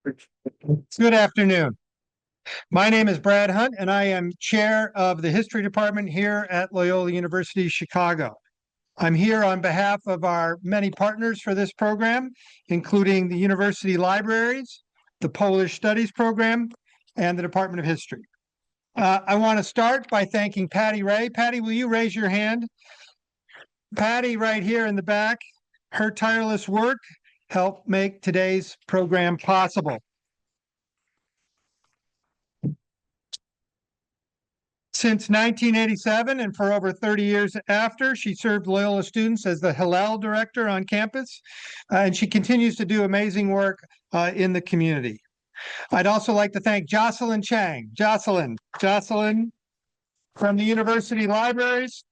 Good afternoon. My name is Brad Hunt, and I am chair of the history department here at Loyola University Chicago. I'm here on behalf of our many partners for this program, including the university libraries, the Polish Studies program, and the Department of History. I want to start by thanking Patty Ray. Patty, will you raise your hand? Patty, right here in the back, her tireless work helped make today's program possible. Since 1987 and for over 30 years after, she served Loyola students as the Hillel director on campus, and she continues to do amazing work in the community. I'd also like to thank Jocelyn Chang. Jocelyn from the university libraries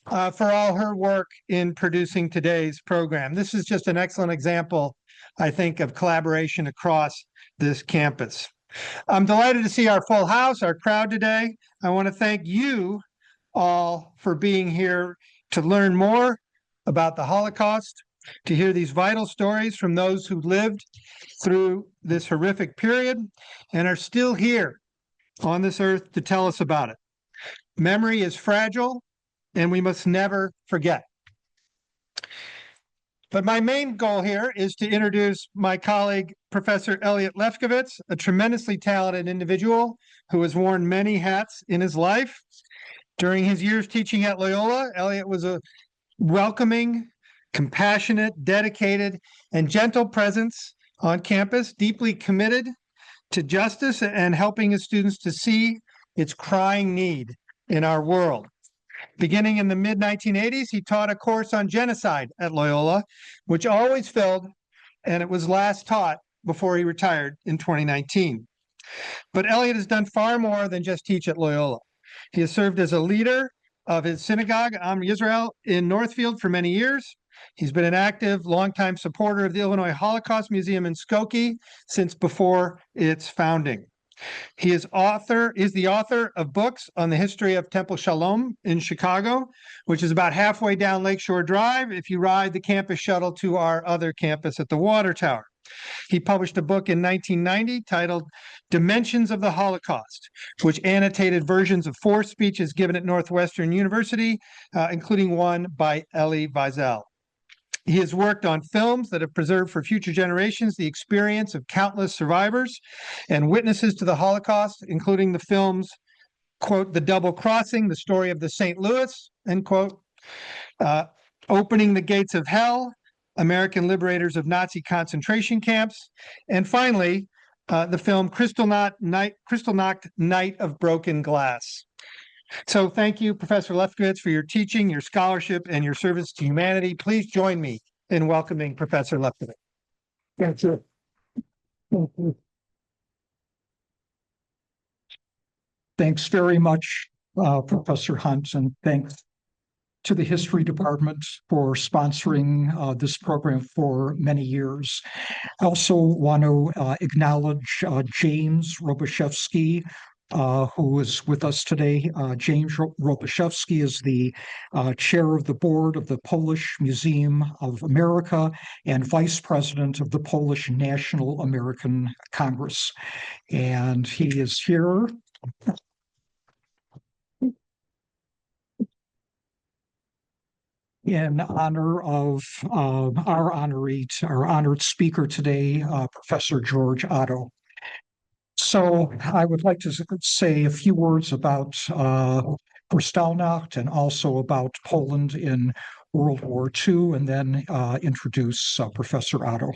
for all her work in producing today's program. This is just an excellent example, I think, of collaboration across this campus. I'm delighted to see our full house, our crowd today. I want to thank you all for being here to learn more about the Holocaust, to hear these vital stories from those who lived through this horrific period and are still here on this earth to tell us about it. Memory is fragile, and we must never forget. But my main goal here is to introduce my colleague, Professor Elliot Lefkowitz, a tremendously talented individual who has worn many hats in his life. During his years teaching at Loyola, Elliot was a welcoming, compassionate, dedicated, and gentle presence on campus, deeply committed to justice and helping his students to see its crying need in our world. Beginning in the mid-1980s, he taught a course on genocide at Loyola, which always filled, and it was last taught before he retired in 2019. But Elliot has done far more than just teach at Loyola. He has served as a leader of his synagogue, Am Yisrael, in Northfield for many years. He's been an active, longtime supporter of the Illinois Holocaust Museum in Skokie since before its founding. He is the author of books on the history of Temple Shalom in Chicago, which is about halfway down Lakeshore Drive if you ride the campus shuttle to our other campus at the Water Tower. He published a book in 1990 titled Dimensions of the Holocaust, which annotated versions of 4 speeches given at Northwestern University, including one by Elie Wiesel. He has worked on films that have preserved for future generations the experience of countless survivors and witnesses to the Holocaust, including the films, quote, The Double Crossing, the story of the St. Louis, end quote, Opening the Gates of Hell, American Liberators of Nazi Concentration Camps, and finally, the film Kristallnacht Night of Broken Glass. So thank you, Professor Lefkowitz, for your teaching, your scholarship, and your service to humanity. Please join me in welcoming Professor Lefkowitz. Thank you. Thank you. Thanks very much, Professor Hunt, and thanks to the History Department for sponsoring this program for many years. I also want to acknowledge James Robuszewski, who is with us today. James Robuszewski is the chair of the board of the Polish Museum of America and vice president of the Polish National American Congress. And he is here in honor of our honored speaker today, Professor George Otto. So I would like to say a few words about Kristallnacht and also about Poland in World War II, and then introduce Professor Otto.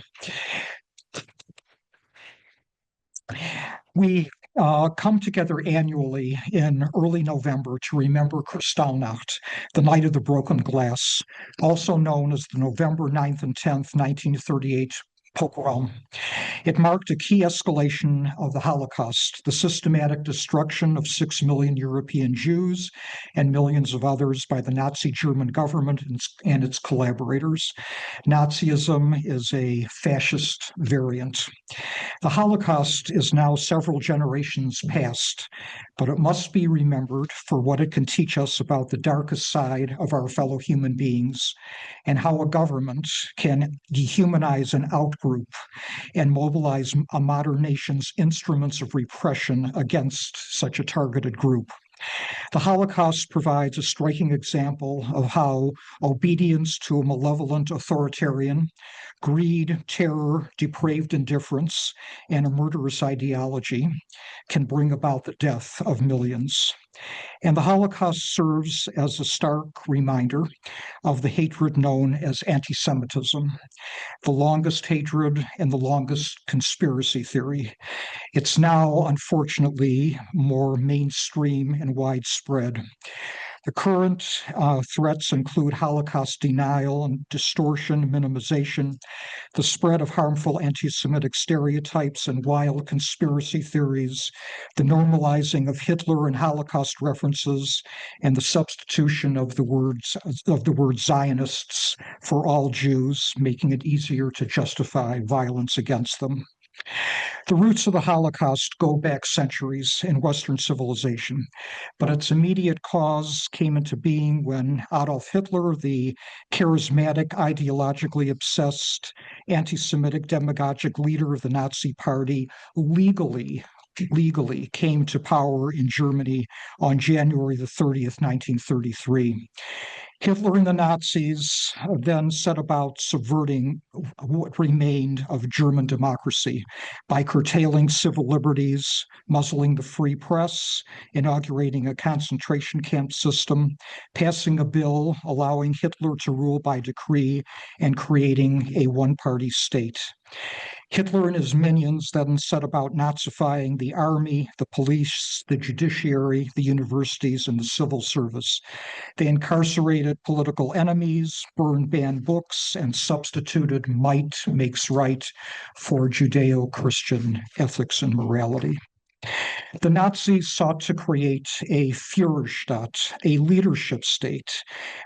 We come together annually in early November to remember Kristallnacht, the Night of the Broken Glass, also known as the November 9th and 10th, 1938 pogrom. It marked a key escalation of the Holocaust, the systematic destruction of 6 million European Jews and millions of others by the Nazi German government and its collaborators. Nazism is a fascist variant. The Holocaust is now several generations past, but it must be remembered for what it can teach us about the darkest side of our fellow human beings and how a government can dehumanize an outgroup and mobilize a modern nation's instruments of repression against such a targeted group. The Holocaust provides a striking example of how obedience to a malevolent authoritarian, greed, terror, depraved indifference, and a murderous ideology can bring about the death of millions. And the Holocaust serves as a stark reminder of the hatred known as anti-Semitism, the longest hatred and the longest conspiracy theory. It's now, unfortunately, more mainstream and widespread. The current threats include Holocaust denial and distortion, minimization, the spread of harmful anti-Semitic stereotypes and wild conspiracy theories, the normalizing of Hitler and Holocaust references, and the substitution of the word Zionists for all Jews, making it easier to justify violence against them. The roots of the Holocaust go back centuries in Western civilization, but its immediate cause came into being when Adolf Hitler, the charismatic, ideologically obsessed, anti-Semitic demagogic leader of the Nazi Party, legally came to power in Germany on January the 30th, 1933. Hitler and the Nazis then set about subverting what remained of German democracy by curtailing civil liberties, muzzling the free press, inaugurating a concentration camp system, passing a bill allowing Hitler to rule by decree, and creating a one-party state. Hitler and his minions then set about Nazifying the army, the police, the judiciary, the universities, and the civil service. They incarcerated political enemies, burned banned books, and substituted might makes right for Judeo-Christian ethics and morality. The Nazis sought to create a Führerstaat, a leadership state,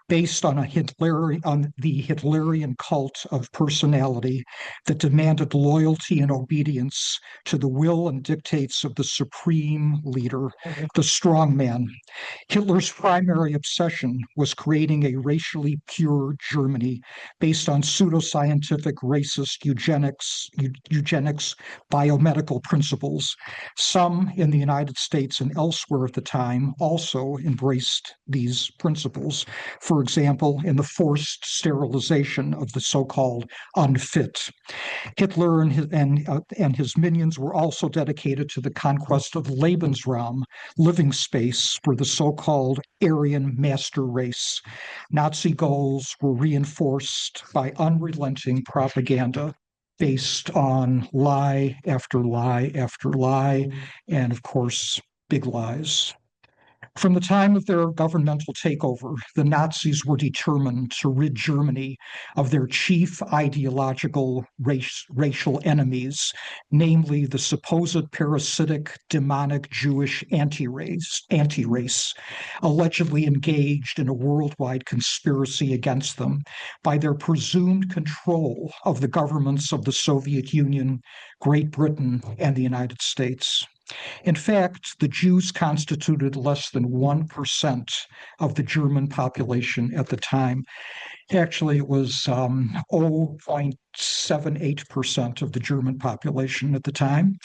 based on the Hitlerian cult of personality that demanded loyalty and obedience to the will and dictates of the supreme leader, the strongman. Hitler's primary obsession was creating a racially pure Germany based on pseudoscientific racist eugenics biomedical principles. Some in the United States and elsewhere at the time also embraced these principles. For example, in the forced sterilization of the so-called unfit. Hitler and his minions were also dedicated to the conquest of Lebensraum, living space for the so-called Aryan master race. Nazi goals were reinforced by unrelenting propaganda based on lie after lie after lie, and of course, big lies. From the time of their governmental takeover, the Nazis were determined to rid Germany of their chief ideological racial enemies, namely the supposed parasitic, demonic Jewish anti-race, allegedly engaged in a worldwide conspiracy against them by their presumed control of the governments of the Soviet Union, Great Britain, and the United States. In fact, the Jews constituted less than 1% of the German population at the time. Actually, it was 0.78% of the German population at the time,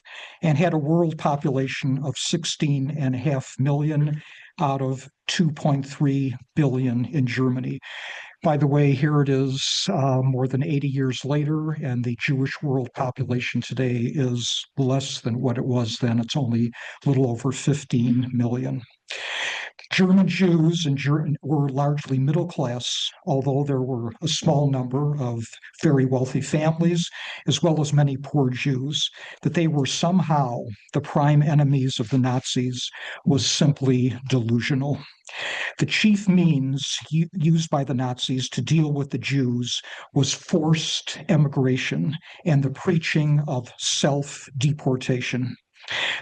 and had a world population of 16.5 million out of 2.3 billion in Germany. By the way, here it is more than 80 years later, and the Jewish world population today is less than what it was then. It's only a little over 15 million. German Jews were largely middle class, although there were a small number of very wealthy families, as well as many poor Jews. That they were somehow the prime enemies of the Nazis was simply delusional. The chief means used by the Nazis to deal with the Jews was forced emigration and the preaching of self-deportation.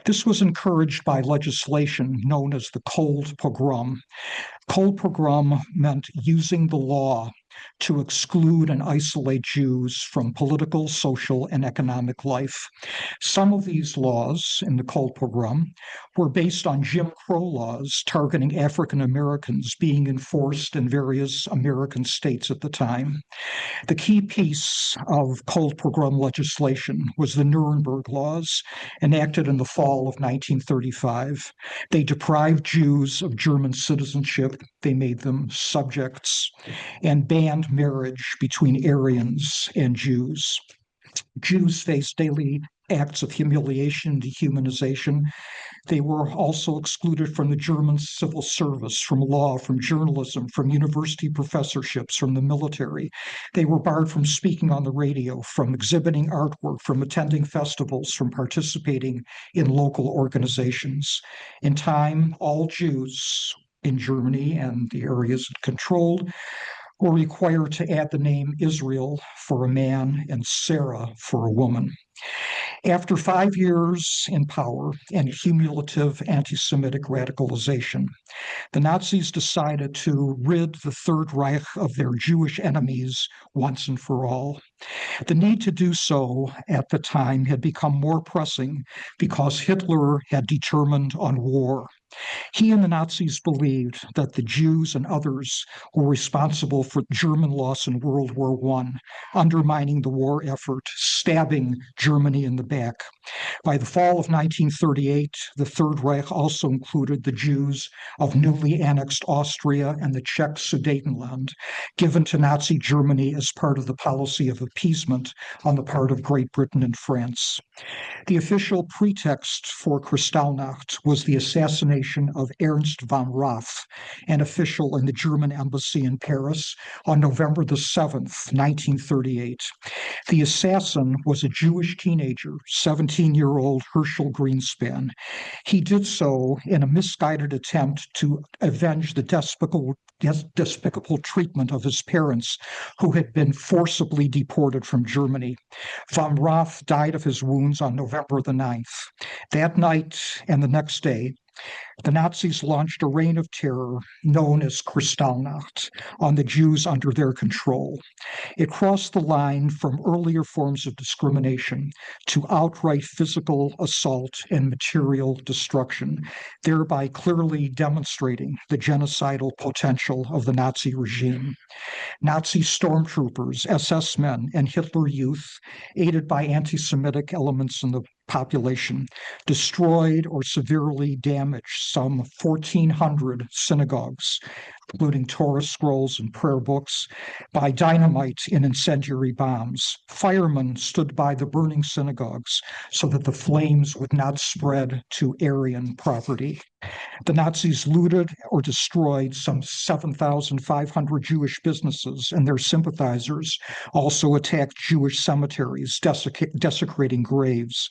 This was encouraged by legislation known as the Cold Pogrom. Cold Pogrom meant using the law to exclude and isolate Jews from political, social, and economic life. Some of these laws in the Cold Pogrom were based on Jim Crow laws targeting African Americans being enforced in various American states at the time. The key piece of Cold Pogrom legislation was the Nuremberg Laws, enacted in the fall of 1935. They deprived Jews of German citizenship, they made them subjects, and banned marriage between Aryans and Jews. Jews faced daily acts of humiliation and dehumanization. They were also excluded from the German civil service, from law, from journalism, from university professorships, from the military. They were barred from speaking on the radio, from exhibiting artwork, from attending festivals, from participating in local organizations. In time, all Jews in Germany and the areas it controlled were required to add the name Israel for a man and Sarah for a woman. After 5 years in power and cumulative anti-Semitic radicalization, the Nazis decided to rid the Third Reich of their Jewish enemies once and for all. The need to do so at the time had become more pressing because Hitler had determined on war. He and the Nazis believed that the Jews and others were responsible for German loss in World War I, undermining the war effort, stabbing Germany in the back. By the fall of 1938, the Third Reich also included the Jews of newly annexed Austria and the Czech Sudetenland, given to Nazi Germany as part of the policy of appeasement on the part of Great Britain and France. The official pretext for Kristallnacht was the assassination of Ernst von Rath, an official in the German embassy in Paris, on November the 7th, 1938. The assassin was a Jewish teenager, 17-year-old Herschel Greenspan. He did so in a misguided attempt to avenge the despicable treatment of his parents, who had been forcibly deported from Germany. Von Rath died of his wounds on November the 9th. That night and the next day, the Nazis launched a reign of terror known as Kristallnacht on the Jews under their control. It crossed the line from earlier forms of discrimination to outright physical assault and material destruction, thereby clearly demonstrating the genocidal potential of the Nazi regime. Nazi stormtroopers, SS men, and Hitler Youth, aided by anti-Semitic elements in the population, destroyed or severely damaged some 1,400 synagogues, including Torah scrolls and prayer books, by dynamite and incendiary bombs. Firemen stood by the burning synagogues so that the flames would not spread to Aryan property. The Nazis looted or destroyed some 7,500 Jewish businesses, and their sympathizers also attacked Jewish cemeteries, desecrating graves.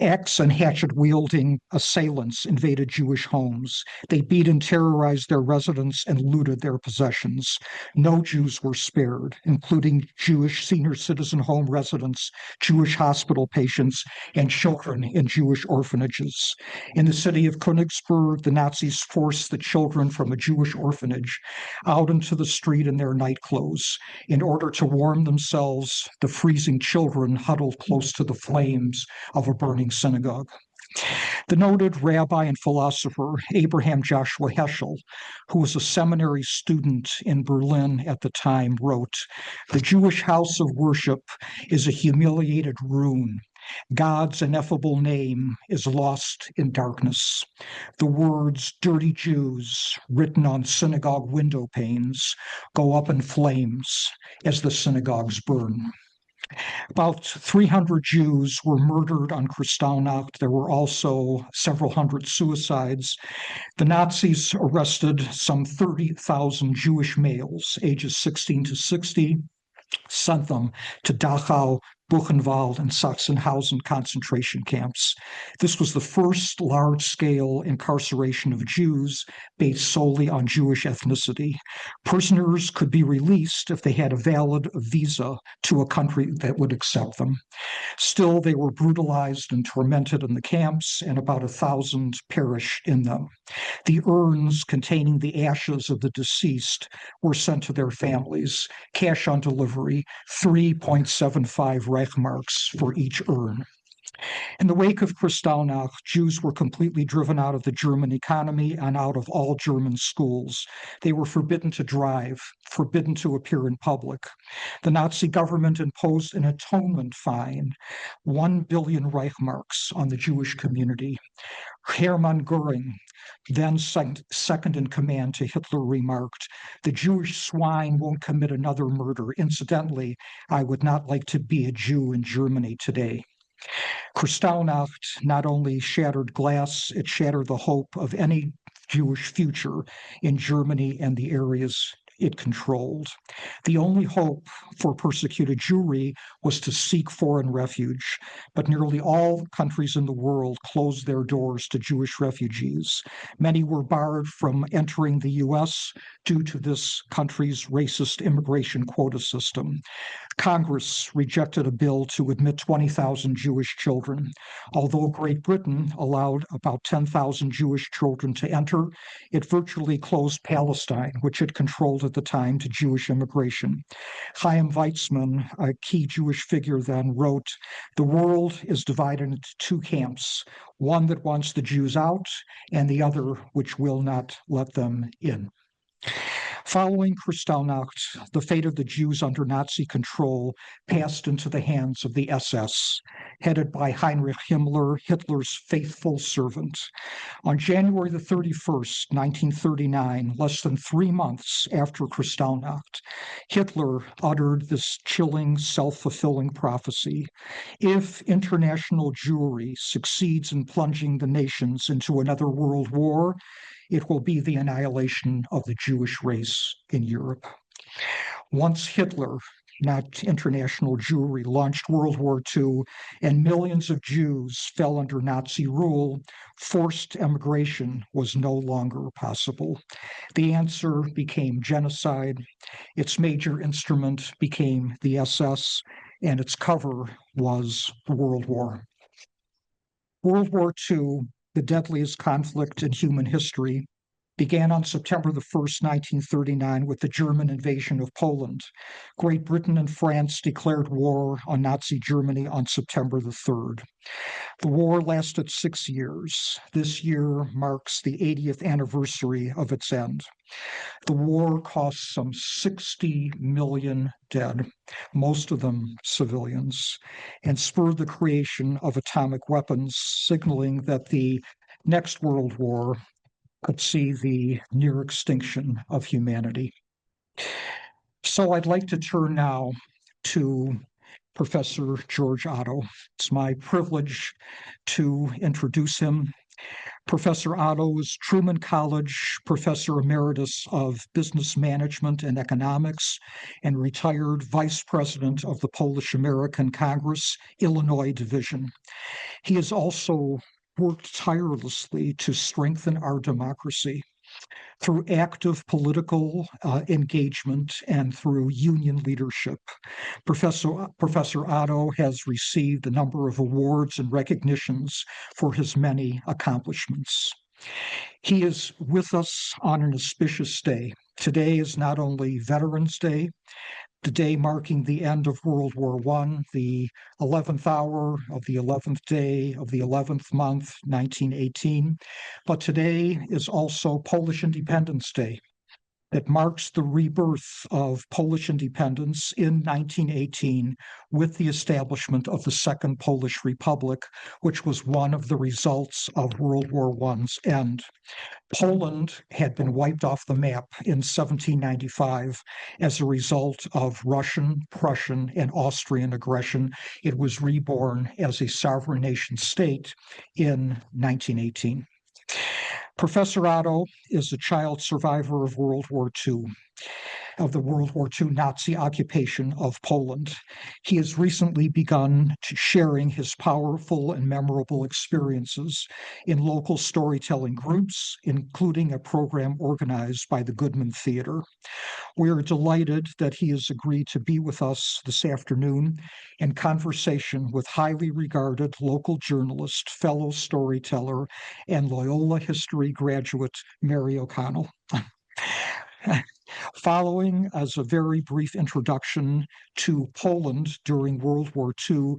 Axe and hatchet-wielding assailants invaded Jewish homes. They beat and terrorized their residents and looted their possessions. No Jews were spared, including Jewish senior citizen home residents, Jewish hospital patients, and children in Jewish orphanages. In the city of Königsberg, the Nazis forced the children from a Jewish orphanage out into the street in their nightclothes. In order to warm themselves, the freezing children huddled close to the flames of a burning synagogue. The noted rabbi and philosopher Abraham Joshua Heschel, who was a seminary student in Berlin at the time, wrote, "The Jewish house of worship is a humiliated ruin. God's ineffable name is lost in darkness. The words dirty Jews written on synagogue window panes go up in flames as the synagogues burn." About 300 Jews were murdered on Kristallnacht. There were also several hundred suicides. The Nazis arrested some 30,000 Jewish males, ages 16 to 60, sent them to Dachau, Buchenwald, and Sachsenhausen concentration camps. This was the first large-scale incarceration of Jews based solely on Jewish ethnicity. Prisoners could be released if they had a valid visa to a country that would accept them. Still, they were brutalized and tormented in the camps, and about 1,000 perished in them. The urns containing the ashes of the deceased were sent to their families, cash on delivery, 3.75 Reichmarks for each urn. In the wake of Kristallnacht, Jews were completely driven out of the German economy and out of all German schools. They were forbidden to drive, forbidden to appear in public. The Nazi government imposed an atonement fine, 1 billion Reichmarks, on the Jewish community. Hermann Goering, then second in command to Hitler, remarked, "The Jewish swine won't commit another murder. Incidentally, I would not like to be a Jew in Germany today." Kristallnacht not only shattered glass, it shattered the hope of any Jewish future in Germany and the areas it controlled. The only hope for persecuted Jewry was to seek foreign refuge, but nearly all countries in the world closed their doors to Jewish refugees. Many were barred from entering the U.S. due to this country's racist immigration quota system. Congress rejected a bill to admit 20,000 Jewish children. Although Great Britain allowed about 10,000 Jewish children to enter, it virtually closed Palestine, which it controlled at the time, to Jewish immigration. Chaim Weizmann, a key Jewish figure then, wrote, "The world is divided into two camps, one that wants the Jews out and the other which will not let them in." Following Kristallnacht, the fate of the Jews under Nazi control passed into the hands of the SS, headed by Heinrich Himmler, Hitler's faithful servant. On January the 31st, 1939, less than 3 months after Kristallnacht, Hitler uttered this chilling, self-fulfilling prophecy: if international Jewry succeeds in plunging the nations into another world war, it will be the annihilation of the Jewish race in Europe. Once Hitler, not international Jewry, launched World War II and millions of Jews fell under Nazi rule, forced emigration was no longer possible. The answer became genocide. Its major instrument became the SS, and its cover was the World War. World War II, the deadliest conflict in human history, began on September the 1st, 1939, with the German invasion of Poland. Great Britain and France declared war on Nazi Germany on September the 3rd. The war lasted 6 years. This year marks the 80th anniversary of its end. The war cost some 60 million dead, most of them civilians, and spurred the creation of atomic weapons, signaling that the next World War could see the near extinction of humanity. So I'd like to turn now to Professor George Otto. It's my privilege to introduce him. Professor Otto is Truman College Professor Emeritus of Business Management and Economics and retired Vice President of the Polish American Congress, Illinois Division. He has also worked tirelessly to strengthen our democracy through active political engagement and through union leadership. Professor Otto has received a number of awards and recognitions for his many accomplishments. He is with us on an auspicious day. Today is not only Veterans Day, the day marking the end of World War I, the 11th hour of the 11th day of the 11th month, 1918. But today is also Polish Independence Day. That marks the rebirth of Polish independence in 1918 with the establishment of the Second Polish Republic, which was one of the results of World War I's end. Poland had been wiped off the map in 1795 as a result of Russian, Prussian, and Austrian aggression. It was reborn as a sovereign nation state in 1918. Professor Otto is a child survivor of World War II. of the World War II Nazi occupation of Poland. He has recently begun sharing his powerful and memorable experiences in local storytelling groups, including a program organized by the Goodman Theater. We are delighted that he has agreed to be with us this afternoon in conversation with highly regarded local journalist, fellow storyteller, and Loyola history graduate, Mary O'Connell. Following as a very brief introduction to Poland during World War II,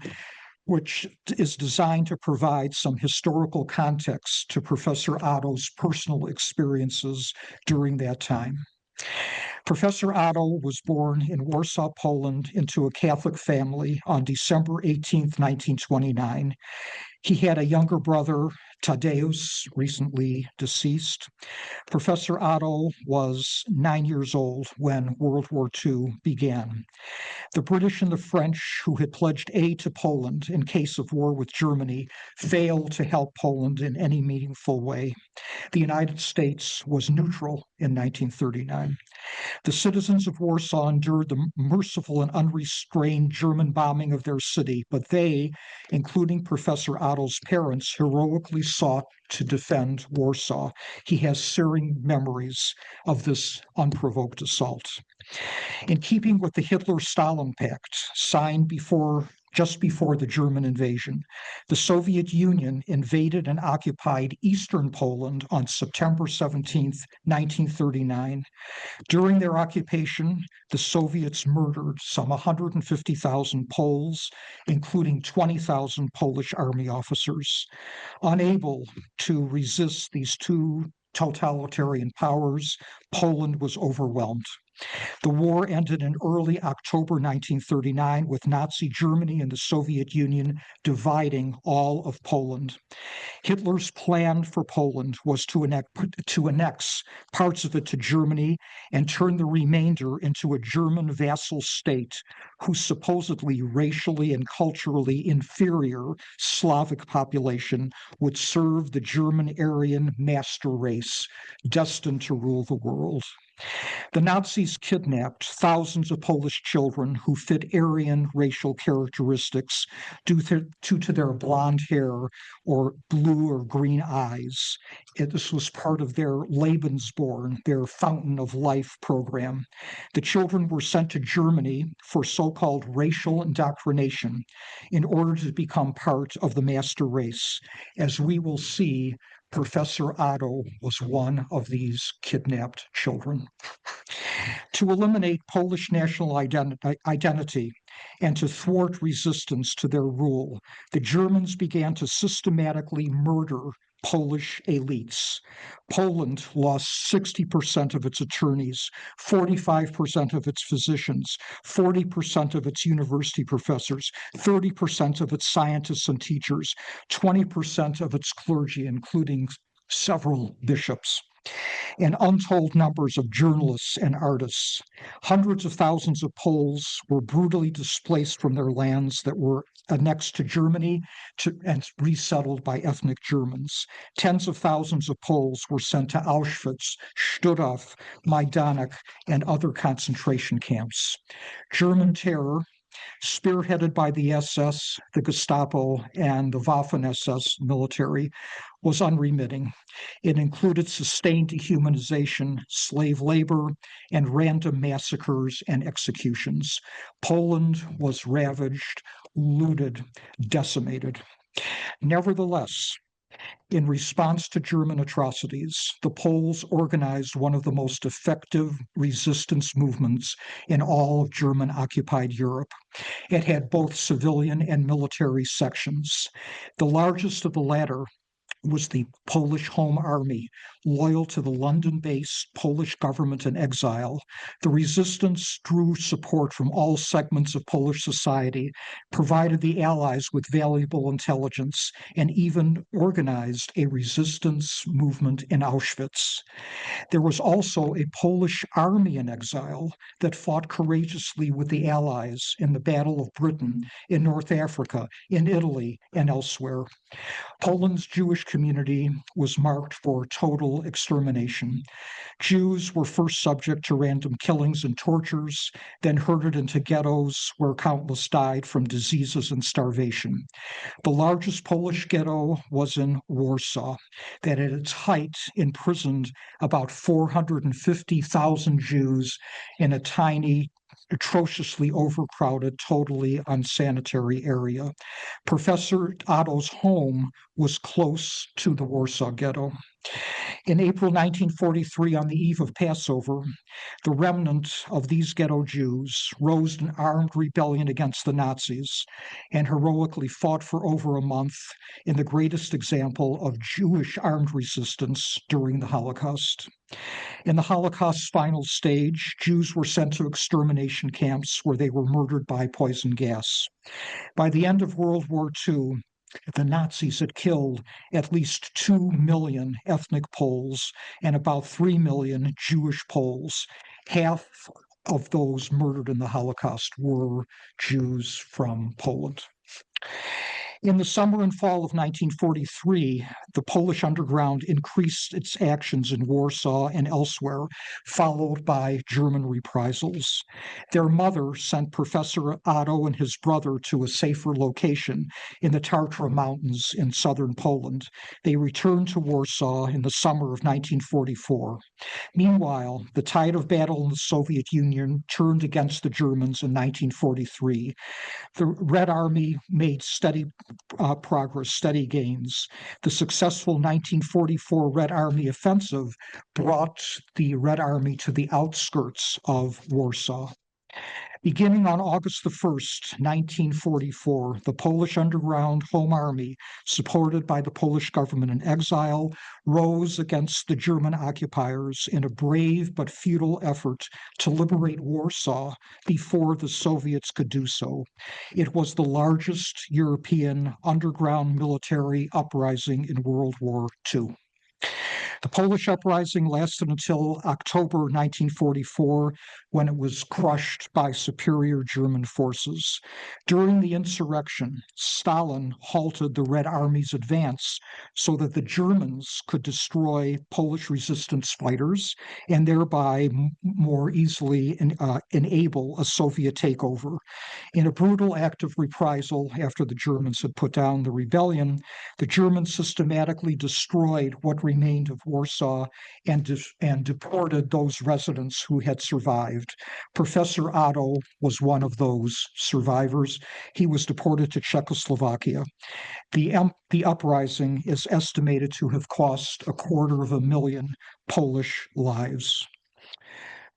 which is designed to provide some historical context to Professor Otto's personal experiences during that time. Professor Otto was born in Warsaw, Poland, into a Catholic family on December 18th, 1929. He had a younger brother, Tadeusz, recently deceased. Professor Otto was 9 years old when World War II began. The British and the French, who had pledged aid to Poland in case of war with Germany, failed to help Poland in any meaningful way. The United States was neutral in 1939. The citizens of Warsaw endured the merciful and unrestrained German bombing of their city, but they, including Professor Otto's parents, heroically sought to defend Warsaw. He has searing memories of this unprovoked assault. In keeping with the Hitler-Stalin Pact, signed just before the German invasion, the Soviet Union invaded and occupied eastern Poland on September 17th, 1939. During their occupation, the Soviets murdered some 150,000 Poles, including 20,000 Polish army officers. Unable to resist these two totalitarian powers, Poland was overwhelmed. The war ended in early October 1939 with Nazi Germany and the Soviet Union dividing all of Poland. Hitler's plan for Poland was to annex parts of it to Germany and turn the remainder into a German vassal state whose supposedly racially and culturally inferior Slavic population would serve the German Aryan master race destined to rule the world. The Nazis kidnapped thousands of Polish children who fit Aryan racial characteristics due to their blonde hair or blue or green eyes. This was part of their Lebensborn, their Fountain of Life program. The children were sent to Germany for so-called racial indoctrination in order to become part of the master race. As we will see, Professor Otto was one of these kidnapped children. To eliminate Polish national identity and to thwart resistance to their rule, the Germans began to systematically murder Polish elites. Poland lost 60% of its attorneys, 45% of its physicians, 40% of its university professors, 30% of its scientists and teachers, 20% of its clergy, including several bishops, and untold numbers of journalists and artists. Hundreds of thousands of Poles were brutally displaced from their lands that were annexed to Germany and resettled by ethnic Germans. Tens of thousands of Poles were sent to Auschwitz, Stuttgart, Majdanek, and other concentration camps. German terror, spearheaded by the SS, the Gestapo, and the Waffen-SS military, was unremitting. It included sustained dehumanization, slave labor, and random massacres and executions. Poland was ravaged, looted, decimated. Nevertheless, in response to German atrocities, the Poles organized one of the most effective resistance movements in all of German-occupied Europe. It had both civilian and military sections. The largest of the latter was the Polish Home Army, loyal to the London-based Polish government in exile. The resistance drew support from all segments of Polish society, provided the Allies with valuable intelligence, and even organized a resistance movement in Auschwitz. There was also a Polish army in exile that fought courageously with the Allies in the Battle of Britain, in North Africa, in Italy, and elsewhere. Poland's Jewish community was marked for total extermination. Jews were first subject to random killings and tortures, then herded into ghettos where countless died from diseases and starvation. The largest Polish ghetto was in Warsaw, that at its height imprisoned about 450,000 Jews in a tiny, atrociously overcrowded, totally unsanitary area. Professor Otto's home was close to the Warsaw Ghetto. In April 1943, on the eve of Passover, the remnant of these ghetto Jews rose in armed rebellion against the Nazis and heroically fought for over a month in the greatest example of Jewish armed resistance during the Holocaust. In the Holocaust's final stage, Jews were sent to extermination camps where they were murdered by poison gas. By the end of World War II, the Nazis had killed at least 2 million ethnic Poles and about 3 million Jewish Poles. Half of those murdered in the Holocaust were Jews from Poland. In the summer and fall of 1943, the Polish underground increased its actions in Warsaw and elsewhere, followed by German reprisals. Their mother sent Professor Otto and his brother to a safer location in the Tatra Mountains in southern Poland. They returned to Warsaw in the summer of 1944. Meanwhile, the tide of battle in the Soviet Union turned against the Germans in 1943. The Red Army made steady progress, steady gains. The successful 1944 Red Army offensive brought the Red Army to the outskirts of Warsaw. Beginning on August the 1st, 1944, the Polish Underground Home Army, supported by the Polish government in exile, rose against the German occupiers in a brave but futile effort to liberate Warsaw before the Soviets could do so. It was the largest European underground military uprising in World War II. The Polish uprising lasted until October 1944, when it was crushed by superior German forces. During the insurrection, Stalin halted the Red Army's advance so that the Germans could destroy Polish resistance fighters and thereby more easily enable a Soviet takeover. In a brutal act of reprisal after the Germans had put down the rebellion, the Germans systematically destroyed what remained of Warsaw and deported those residents who had survived. Professor Otto was one of those survivors. He was deported to Czechoslovakia. The uprising is estimated to have cost 250,000 Polish lives.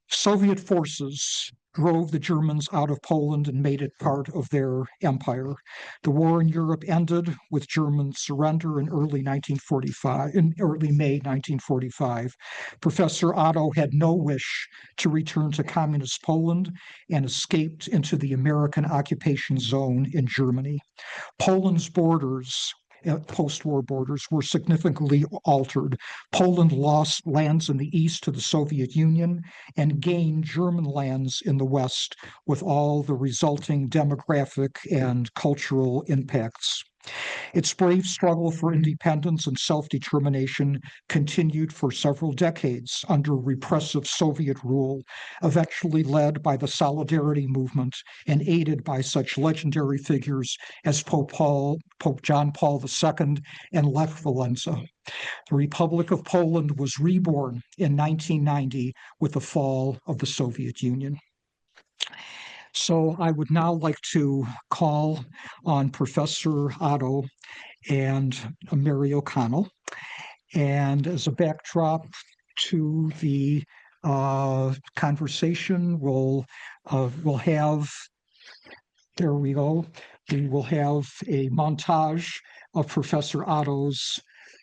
Soviet forces drove the Germans out of Poland and made it part of their empire. The war in Europe ended with German surrender in early May 1945. Professor Otto had no wish to return to communist Poland and escaped into the American occupation zone in Germany. Poland's borders, post-war borders, were significantly altered. Poland lost lands in the east to the Soviet Union and gained German lands in the west, with all the resulting demographic and cultural impacts. Its brave struggle for independence and self-determination continued for several decades under repressive Soviet rule, eventually led by the Solidarity movement and aided by such legendary figures as Pope John Paul II and Lech Walesa. The Republic of Poland was reborn in 1990 with the fall of the Soviet Union. So I would now like to call on Professor Otto and Mary O'Connell. And as a backdrop to the conversation, we'll have, there we go, we will have a montage of Professor Otto's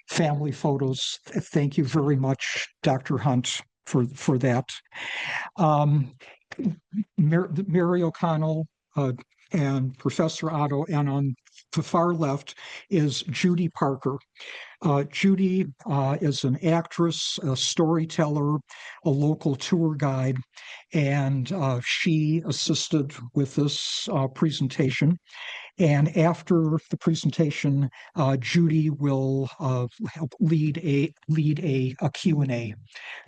family photos. Thank you very much, Dr. Hunt, for that. Mary O'Connell and Professor Otto, and on the far left is Judy Parker. Judy is an actress, a storyteller, a local tour guide, and she assisted with this presentation. And after the presentation, Judy will help lead a Q&A.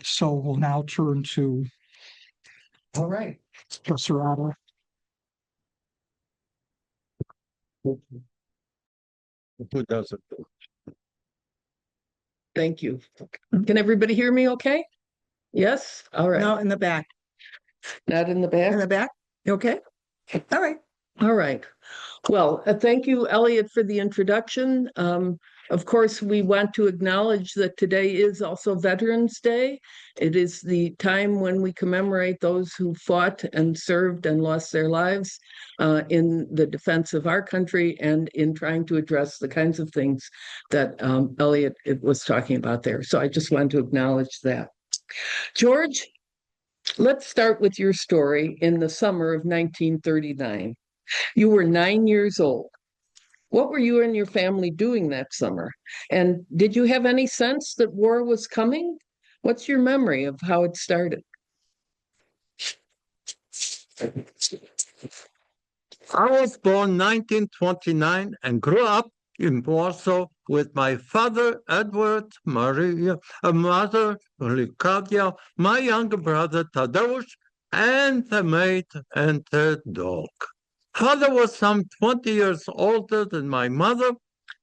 So we'll now turn to All right. Professor Otto. Who does it? Thank you. Can everybody hear me okay? Yes? All right. No, in the back. Not in the In the back? back? You okay? All right. All right. Well, thank you, Elliot, for the introduction. Of course, we want to acknowledge that today is also Veterans Day. It is the time when we commemorate those who fought and served and lost their lives in the defense of our country and in trying to address the kinds of things that Elliot was talking about there. So I just wanted to acknowledge that. George, let's start with your story in the summer of 1939. You were 9 years old. What were you and your family doing that summer? And did you have any sense that war was coming? What's your memory of how it started? I was born 1929 and grew up in Warsaw with my father, Edward, Maria, a mother, Leocadia, my younger brother, Tadeusz, and a maid and a dog. Father was some 20 years older than my mother.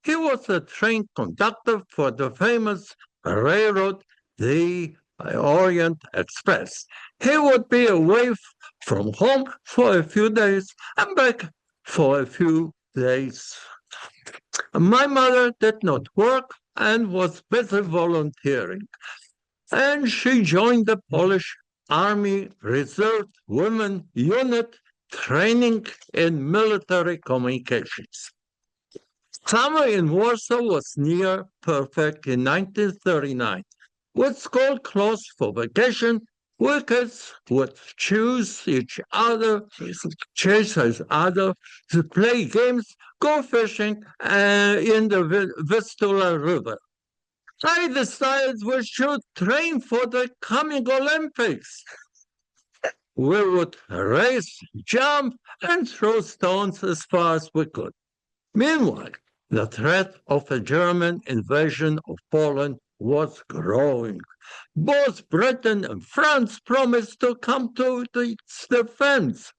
He was a train conductor for the famous railroad, the Orient Express. He would be away from home for a few days and back for a few days. My mother did not work and was busy volunteering, and she joined the Polish Army Reserve Women Unit training in military communications. Summer in Warsaw was near perfect in 1939. With school closed for vacation, we kids would chase each other, to play games, go fishing in the Vistula River. I decided we should train for the coming Olympics. We would race, jump, and throw stones as far as we could. Meanwhile, the threat of a German invasion of Poland was growing. Both Britain and France promised to come to its defense.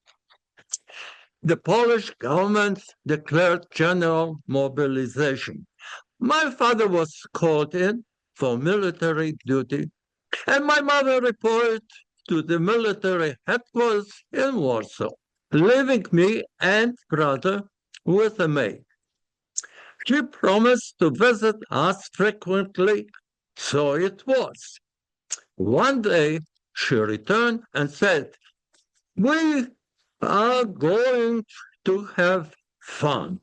The Polish government declared general mobilization. My father was called in for military duty, and my mother reported to the military headquarters in Warsaw, leaving me and brother with a maid. She promised to visit us frequently, so it was. One day she returned and said, "We are going to have fun."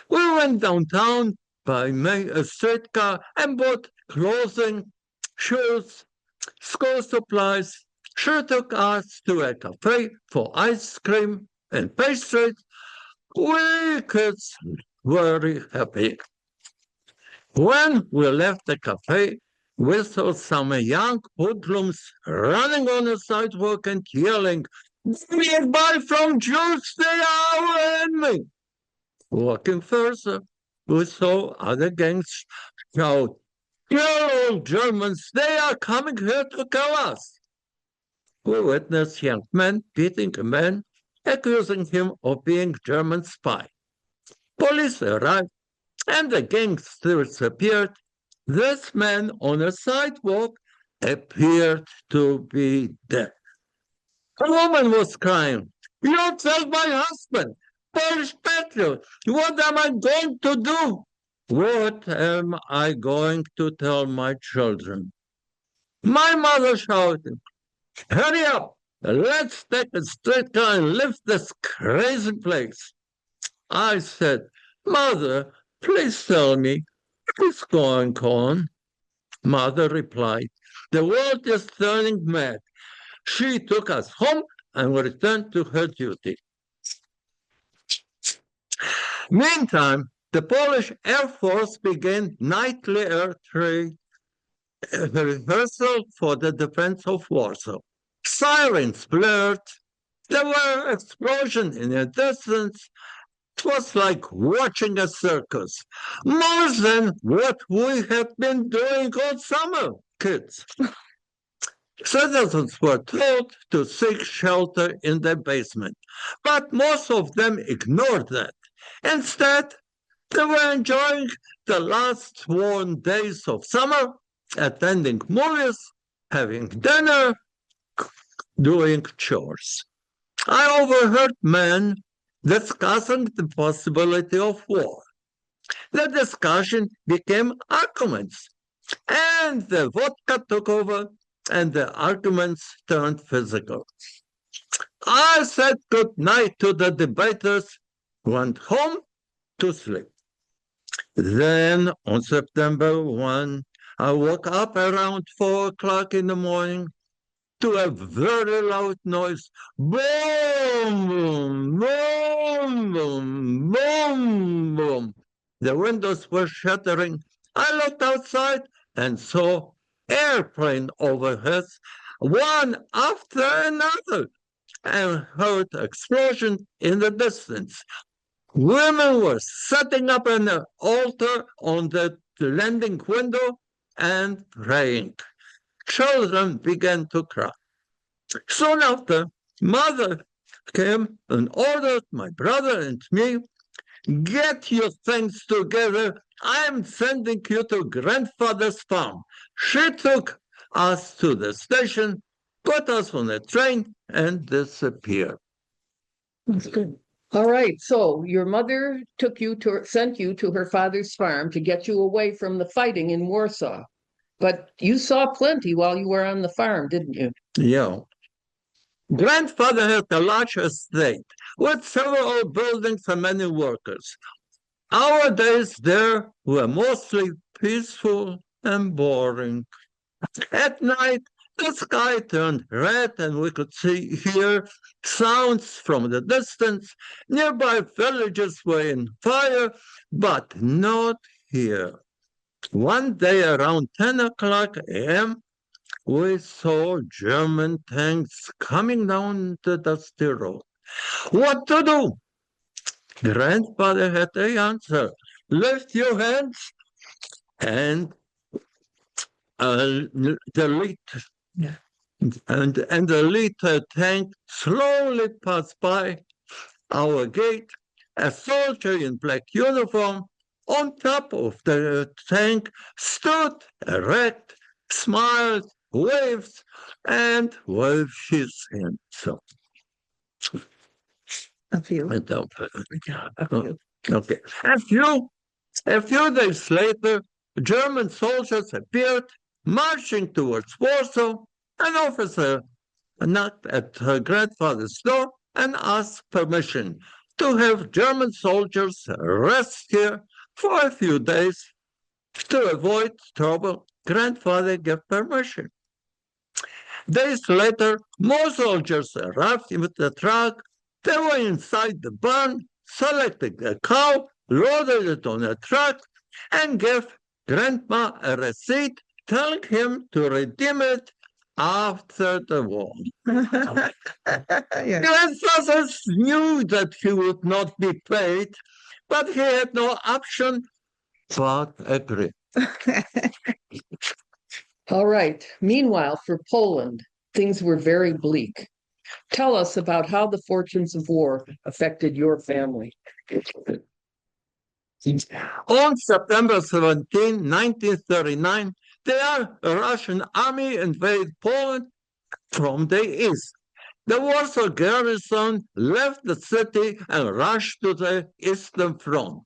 We went downtown by a streetcar and bought clothing, shoes, school supplies. She took us to a cafe for ice cream and pastries. We kids were very happy. When we left the cafe, we saw some young hoodlums running on the sidewalk and yelling, "Buy from Jews, they are our enemy." Walking further, we saw other gangs shout, "Kill all Germans, they are coming here to kill us." We witnessed young men beating a man, accusing him of being German spy. Police arrived, and the gangsters appeared. This man on a sidewalk appeared to be dead. A woman was crying, "You killed my husband! Polish patriot! What am I going to do?" "What am I going to tell my children?" My mother shouted, "Hurry up! Let's take a streetcar and leave this crazy place." I said, "Mother, please tell me, what is going on?" Mother replied, "The world is turning mad." She took us home and returned to her duty. Meantime, the Polish Air Force began nightly air rehearsal for the defense of Warsaw. Sirens blared. There were explosions in the distance. It was like watching a circus, more than what we had been doing all summer, kids. Citizens were told to seek shelter in the basement, but most of them ignored that. Instead, they were enjoying the last warm days of summer, attending movies, having dinner, doing chores. I overheard men discussing the possibility of war. The discussion became arguments, and the vodka took over, and the arguments turned physical. I said good night to the debaters, went home to sleep. Then on September 1, I woke up around 4 o'clock in the morning to a very loud noise. Boom, boom, boom, boom, boom, boom. The windows were shattering. I looked outside and saw airplane overheads, one after another, and heard explosion in the distance. Women were setting up an altar on the landing window and praying. Children began to cry. Soon after, mother came and ordered my brother and me, "Get your things together. I'm sending you to grandfather's farm." She took us to the station, put us on a train, and disappeared. That's good. All right, so your mother sent you to her father's farm to get you away from the fighting in Warsaw. But you saw plenty while you were on the farm, didn't you? Yeah. Grandfather had a large estate with several buildings and many workers. Our days there were mostly peaceful and boring. At night, the sky turned red and we could hear sounds from the distance. Nearby villages were in fire, but not here. One day around 10 o'clock a.m., we saw German tanks coming down the dusty road. What to do? Grandfather had the answer. Lift your hands and the lead tank slowly passed by our gate. A soldier in black uniform on top of the tank stood erect, smiled, waved, and waved his hand. So, A few. Okay. A few days later, German soldiers appeared, marching towards Warsaw. An officer knocked at her grandfather's door and asked permission to have German soldiers rest here for a few days. To avoid trouble, grandfather gave permission. Days later, more soldiers arrived with the truck. They were inside the barn, selected a cow, loaded it on a truck, and gave Grandma a receipt telling him to redeem it after the war. Yeah. Grandfather knew that he would not be paid, but he had no option but agree. All right. Meanwhile, for Poland, things were very bleak. Tell us about how the fortunes of war affected your family. On September 17, 1939, the Russian army invaded Poland from the east. The Warsaw garrison left the city and rushed to the Eastern Front.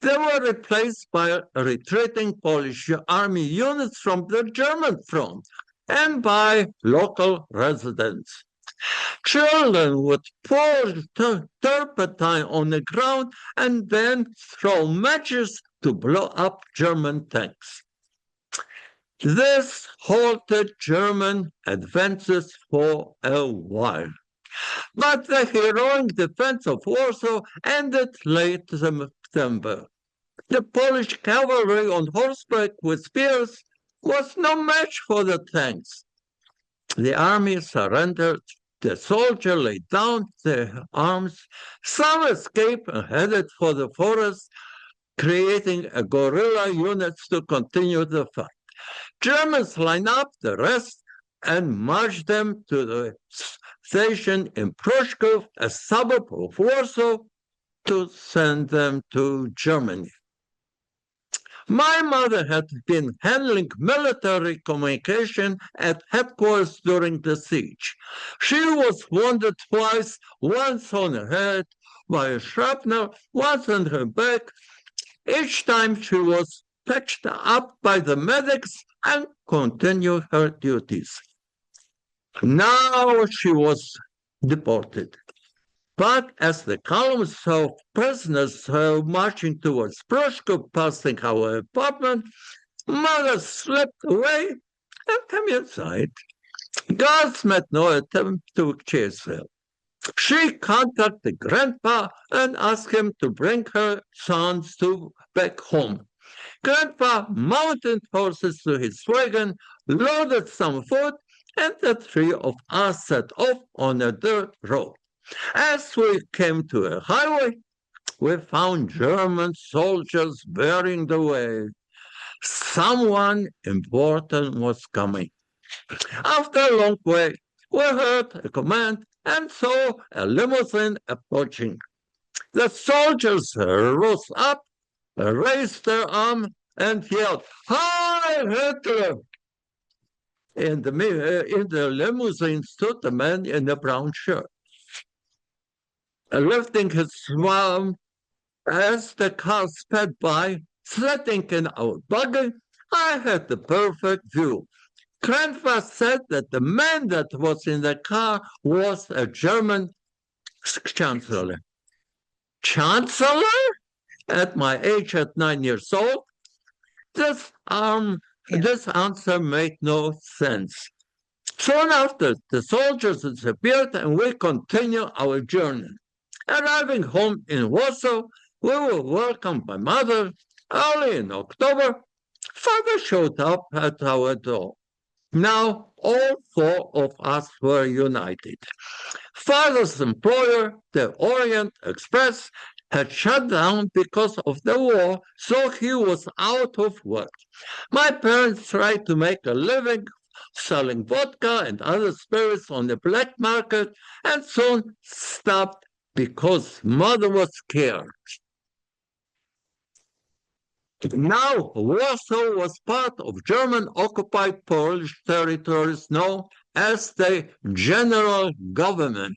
They were replaced by retreating Polish army units from the German front and by local residents. Children would pour turpentine on the ground and then throw matches to blow up German tanks. This halted German advances for a while. But the heroic defense of Warsaw ended late September. The Polish cavalry on horseback with spears was no match for the tanks. The army surrendered. The soldiers laid down their arms. Some escaped and headed for the forest, creating a guerrilla units to continue the fight. Germans lined up the rest and marched them to the station in Pruszków, a suburb of Warsaw, to send them to Germany. My mother had been handling military communication at headquarters during the siege. She was wounded twice, once on her head by a shrapnel, once on her back. Each time she was patched up by the medics and continued her duties. Now she was deported. But as the columns of prisoners were marching towards Pruszków, passing our apartment, mother slipped away and came inside. Guards made no attempt to chase her. She contacted Grandpa and asked him to bring her sons back home. Grandpa mounted horses to his wagon, loaded some food, and the three of us set off on a dirt road. As we came to a highway, we found German soldiers bearing the way. Someone important was coming. After a long wait, we heard a command and saw a limousine approaching. The soldiers rose up, raised their arm, and yelled, "Heil Hitler!" In the limousine stood a man in a brown shirt. Lifting his arm as the car sped by, sitting in our buggy, I had the perfect view. Grandpa said that the man that was in the car was a German chancellor. Chancellor? At my age, at 9 years old, this answer made no sense. Soon after, the soldiers disappeared and we continued our journey. Arriving home in Warsaw, we were welcomed by Mother. Early in October, Father showed up at our door. Now, all four of us were united. Father's employer, the Orient Express, had shut down because of the war, so he was out of work. My parents tried to make a living selling vodka and other spirits on the black market and soon stopped because Mother was scared. Now, Warsaw was part of German-occupied Polish territories known as the General Government.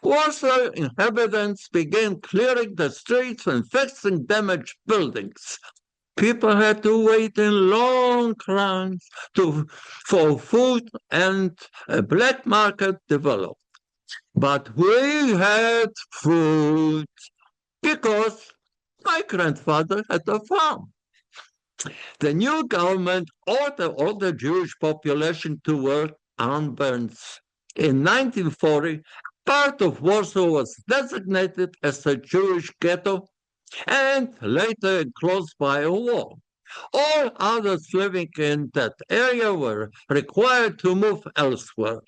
Warsaw inhabitants began clearing the streets and fixing damaged buildings. People had to wait in long lines for food, and a black market developed. But we had food because my grandfather had a farm. The new government ordered all the Jewish population to wear armbands. In 1940, part of Warsaw was designated as a Jewish ghetto and later enclosed by a wall. All others living in that area were required to move elsewhere.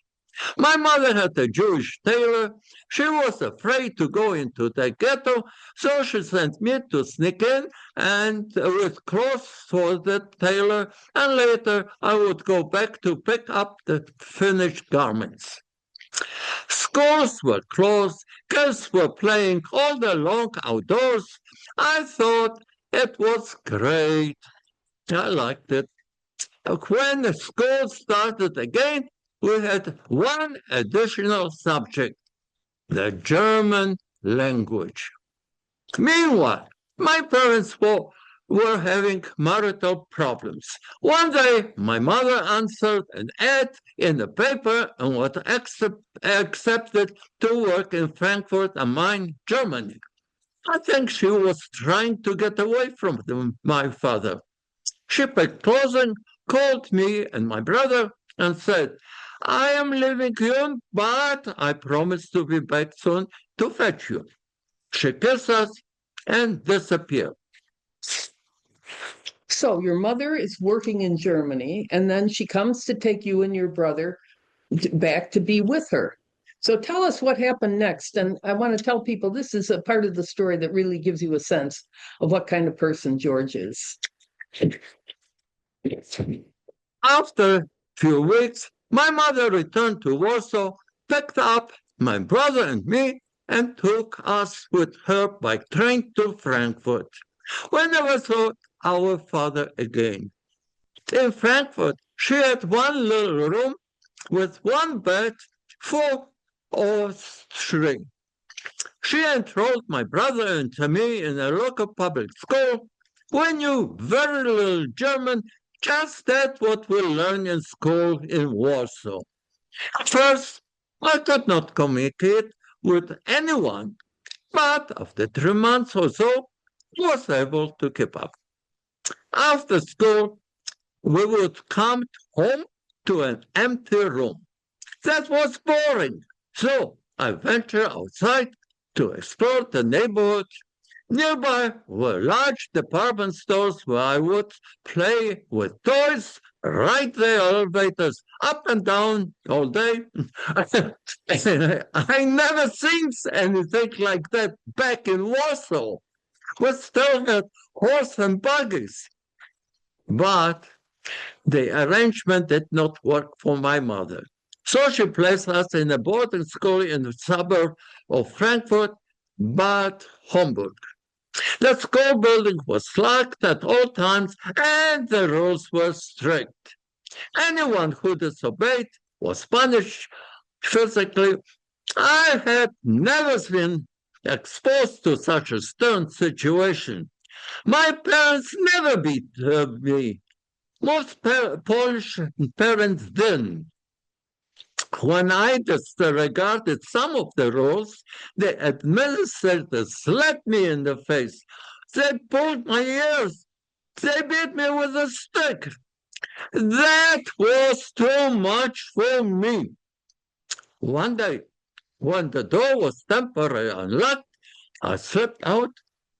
My mother had a Jewish tailor. She was afraid to go into the ghetto, so she sent me to sneak in and with clothes for the tailor, and later I would go back to pick up the finished garments. Schools were closed, kids were playing all day long outdoors. I thought it was great. I liked it. When the school started again, we had one additional subject, the German language. Meanwhile, my parents were having marital problems. One day, my mother answered an ad in the paper and was accepted to work in Frankfurt am Main, Germany. I think she was trying to get away from my father. She packed clothing, called me and my brother, and said, I am leaving you, but I promise to be back soon to fetch you. She kissed us and disappeared. So your mother is working in Germany, and then she comes to take you and your brother back to be with her. So tell us what happened next. And I want to tell people this is a part of the story that really gives you a sense of what kind of person George is. After a few weeks, my mother returned to Warsaw, picked up my brother and me, and took us with her by train to Frankfurt. We never saw our father again. In Frankfurt, she had one little room with one bed for all three. She enrolled my brother and me in a local public school. We knew very little German, just that what we learned in school in Warsaw. At first, I could not communicate with anyone, but after 3 months or so, was able to keep up. After school, we would come home to an empty room. That was boring, so I ventured outside to explore the neighborhood. Nearby were large department stores where I would play with toys, ride the elevators up and down all day. I never seen anything like that back in Warsaw. We still had horse and buggies. But the arrangement did not work for my mother. So she placed us in a boarding school in the suburb of Frankfurt, Bad Homburg. The school building was locked at all times and the rules were strict. Anyone who disobeyed was punished physically. I had never been exposed to such a stern situation. My parents never beat me. Most Polish parents didn't. When I disregarded some of the rules, the administrators slapped me in the face. They pulled my ears. They beat me with a stick. That was too much for me. One day, when the door was temporarily unlocked, I slipped out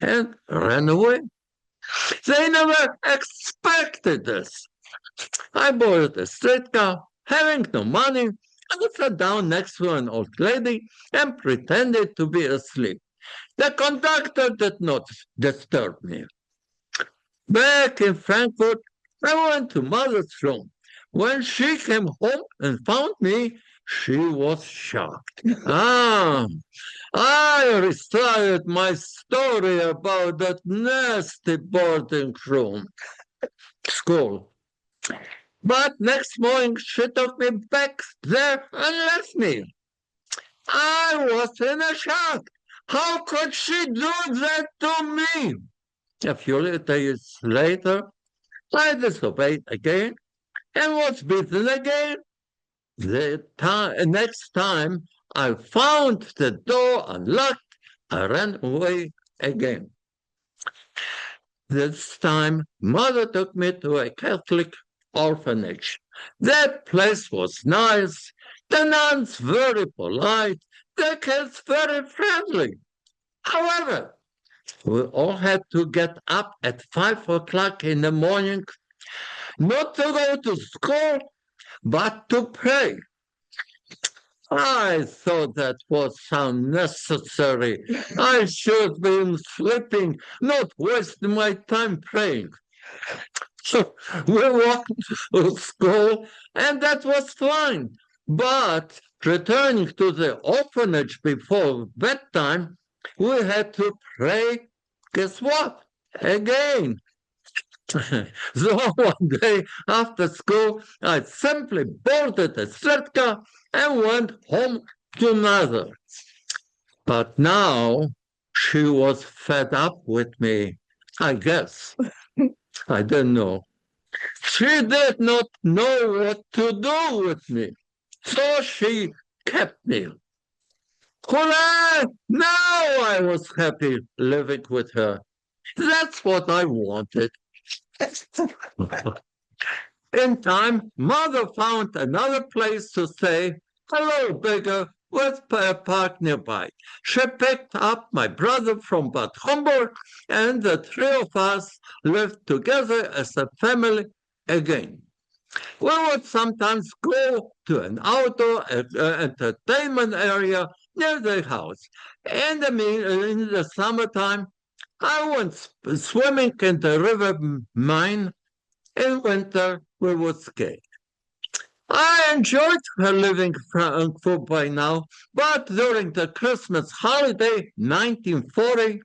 and ran away. They never expected this. I borrowed a streetcar, having no money. I sat down next to an old lady and pretended to be asleep. The conductor did not disturb me. Back in Frankfurt, I went to mother's room. When she came home and found me, she was shocked. I recited my story about that nasty boarding school. But next morning, she took me back there and left me. I was in a shock. How could she do that to me? A few days later, I disobeyed again and was beaten again. The next time I found the door unlocked, I ran away again. This time, mother took me to a Catholic orphanage. That place was nice, the nuns very polite, the kids very friendly. However, we all had to get up at 5 o'clock in the morning, not to go to school, but to pray. I thought that was unnecessary. I should be sleeping, not wasting my time praying. So we walked to school, and that was fine. But returning to the orphanage before bedtime, we had to pray. Guess what? Again. So one day after school, I simply boarded a streetcar and went home to mother. But now she was fed up with me, I guess. I don't know. She did not know what to do with me, so she kept me. Hooray! Now I was happy living with her. That's what I wanted. In time, Mother found another place to stay, a little bigger, with a park nearby. She picked up my brother from Bad Homburg, and the three of us lived together as a family again. We would sometimes go to an outdoor entertainment area near the house. In the summertime, I went swimming in the river Main. In winter, we would ski. I enjoyed her living in Frankfurt by now, but during the Christmas holiday, 1940,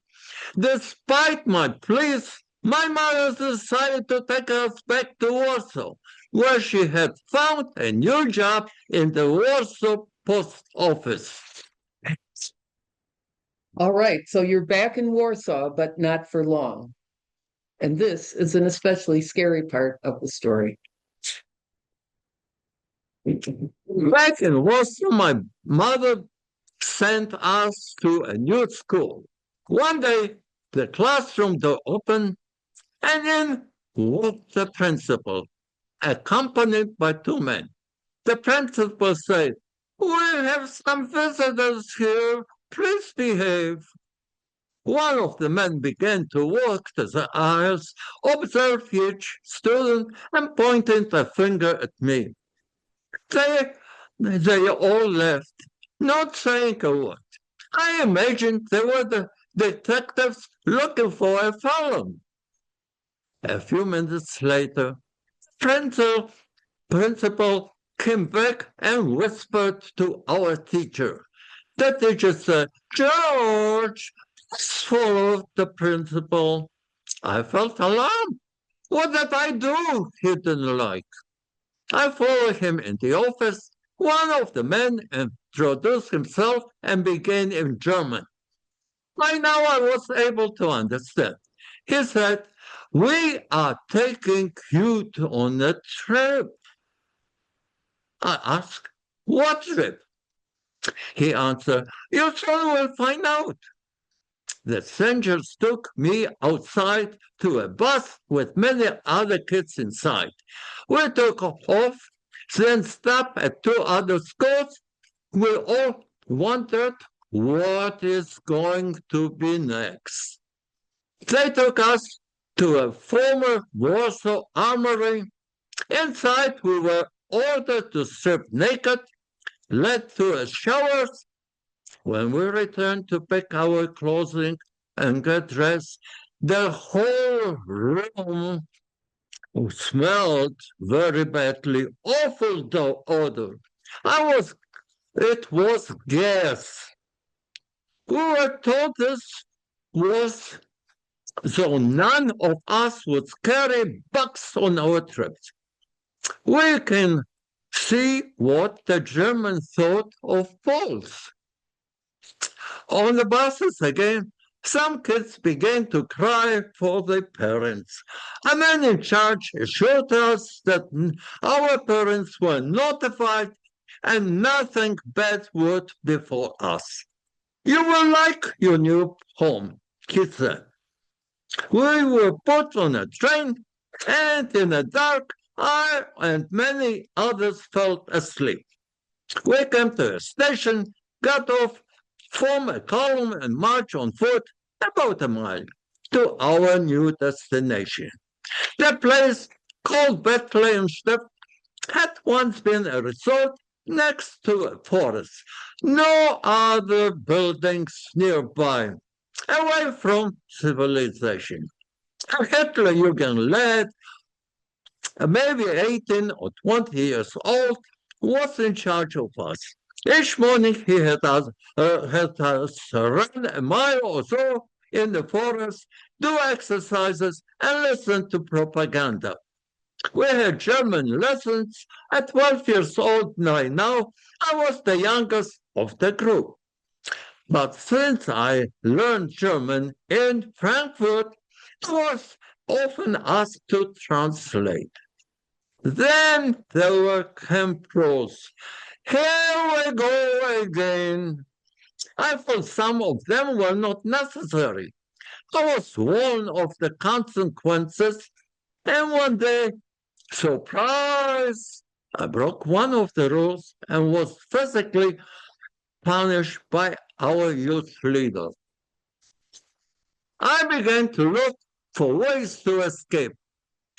despite my pleas, my mother decided to take us back to Warsaw, where she had found a new job in the Warsaw post office. All right, so you're back in Warsaw, but not for long. And this is an especially scary part of the story. Back in Warsaw, my mother sent us to a new school. One day, the classroom door opened, and in walked the principal, accompanied by two men. The principal said, "We have some visitors here. Please behave." One of the men began to walk to the aisles, observe each student, and pointed a finger at me. They all left, not saying a word. I imagined they were the detectives looking for a felon. A few minutes later, principal came back and whispered to our teacher. The teacher said, "George," followed the principal. I felt alarmed. What did I do he didn't like? I followed him in the office. One of the men introduced himself and began in German. By now I was able to understand. He said, "We are taking you on a trip." I asked, "What trip?" He answered, "You soon will find out." The strangers took me outside to a bus with many other kids inside. We took off, then stopped at two other schools. We all wondered what is going to be next. They took us to a former Warsaw armory. Inside, we were ordered to strip naked, led to a shower. When we returned to pick our clothing and get dressed, the whole room smelled very badly, awful odor. It was gas. We were told this was so none of us would carry bugs on our trips. We can see what the Germans thought of Poles. On the buses again, some kids began to cry for their parents. A man in charge assured us that our parents were notified and nothing bad would befall us. "You will like your new home," he said. We were put on a train, and in the dark, I and many others fell asleep. We came to a station, got off, formed a column, and marched on foot about a mile to our new destination. The place, called Bethlehemstadt, had once been a resort next to a forest. No other buildings nearby, away from civilization. A Hitler-Jugend lad, maybe 18 or 20 years old, was in charge of us. Each morning he had us run a mile or so in the forest, do exercises, and listen to propaganda. We had German lessons. At 12 years old now, I was the youngest of the group. But since I learned German in Frankfurt, I was often asked to translate. Then there were camp rules. Here we go again. I thought some of them were not necessary. I was warned of the consequences, and one day Surprise! I broke one of the rules and was physically punished by our youth leader. I began to look for ways to escape.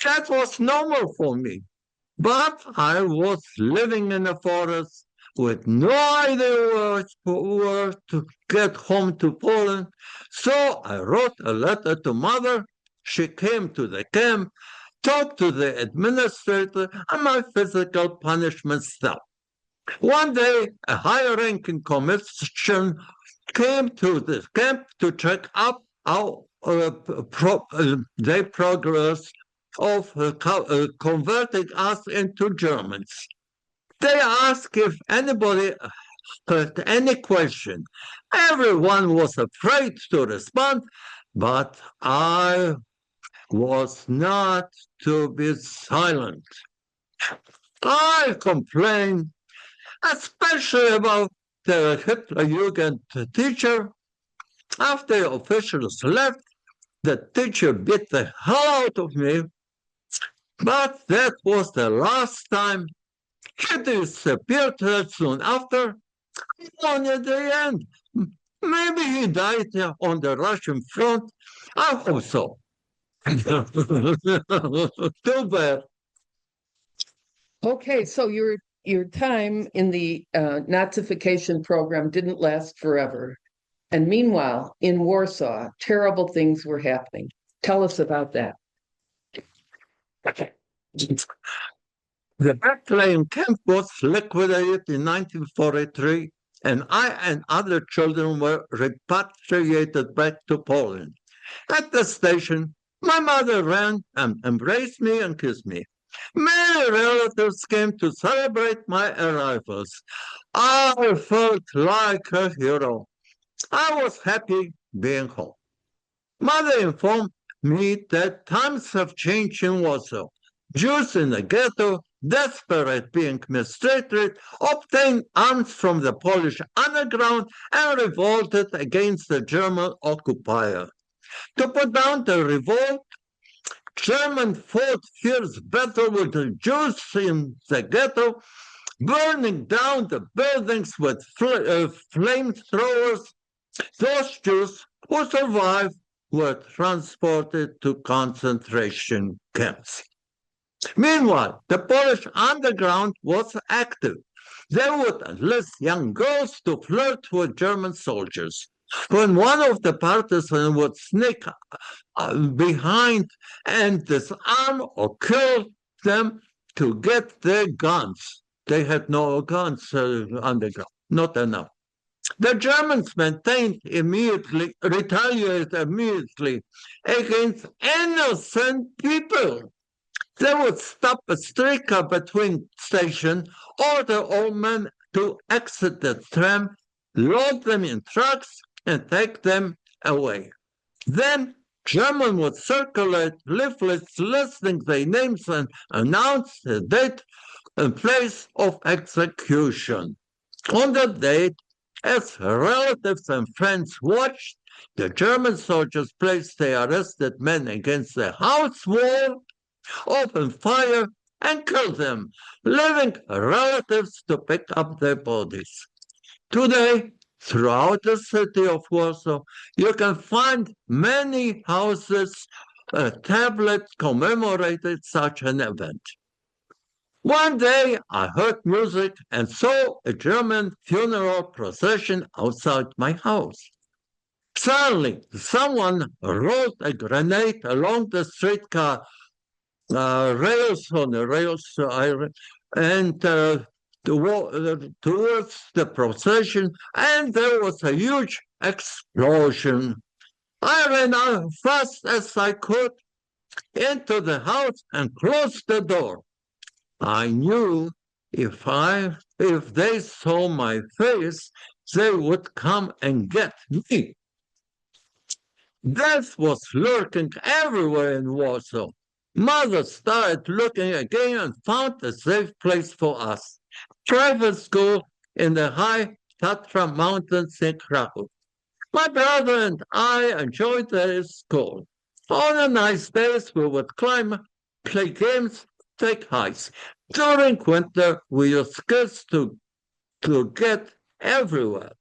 That was normal for me. But I was living in the forest with no idea where to get home to Poland. So I wrote a letter to Mother. She came to the camp, talked to the administrator, and my physical punishment stopped. One day, a higher-ranking commission came to the camp to check up how their progress of converting us into Germans. They asked if anybody had any question. Everyone was afraid to respond, but I was not to be silent. I complained, especially about the Hitlerjugend teacher. After officials left, the teacher beat the hell out of me, but that was the last time. He disappeared soon after, and at the end, maybe he died on the Russian front. I hope so. Too bad. Okay, so your time in the Nazification program didn't last forever. And meanwhile, in Warsaw, terrible things were happening. Tell us about that. The battalion camp was liquidated in 1943, and I and other children were repatriated back to Poland. At the station, my mother ran and embraced me and kissed me. Many relatives came to celebrate my arrivals. I felt like a hero. I was happy being home. Mother informed me that times have changed in Warsaw. Jews in the ghetto, desperate being mistreated, obtained arms from the Polish underground and revolted against the German occupier. To put down the revolt, Germans fought fierce battle with the Jews in the ghetto, burning down the buildings with flamethrowers. Those Jews who survived were transported to concentration camps. Meanwhile, the Polish underground was active. They would enlist young girls to flirt with German soldiers. When one of the partisans would sneak behind and disarm or kill them to get their guns, they had no guns underground, not enough. The Germans retaliated immediately against innocent people. They would stop a streetcar between stations, order all men to exit the tram, load them in trucks, and take them away. Then Germans would circulate leaflets listing their names and announce the date and place of execution. On that date, as relatives and friends watched, the German soldiers placed the arrested men against the house wall, opened fire, and killed them, leaving relatives to pick up their bodies. Today, throughout the city of Warsaw, you can find many houses, tablets commemorated such an event. One day, I heard music and saw a German funeral procession outside my house. Suddenly, someone rolled a grenade along the streetcar rails and towards the procession, and there was a huge explosion. I ran out fast as I could into the house and closed the door. I knew if they saw my face, they would come and get me. Death was lurking everywhere in Warsaw. Mother started looking again and found a safe place for us. Private school in the high Tatra Mountains in Krakow. My brother and I enjoyed the school. On a nice days, we would climb, play games, take hikes. During winter, we used skis to get everywhere.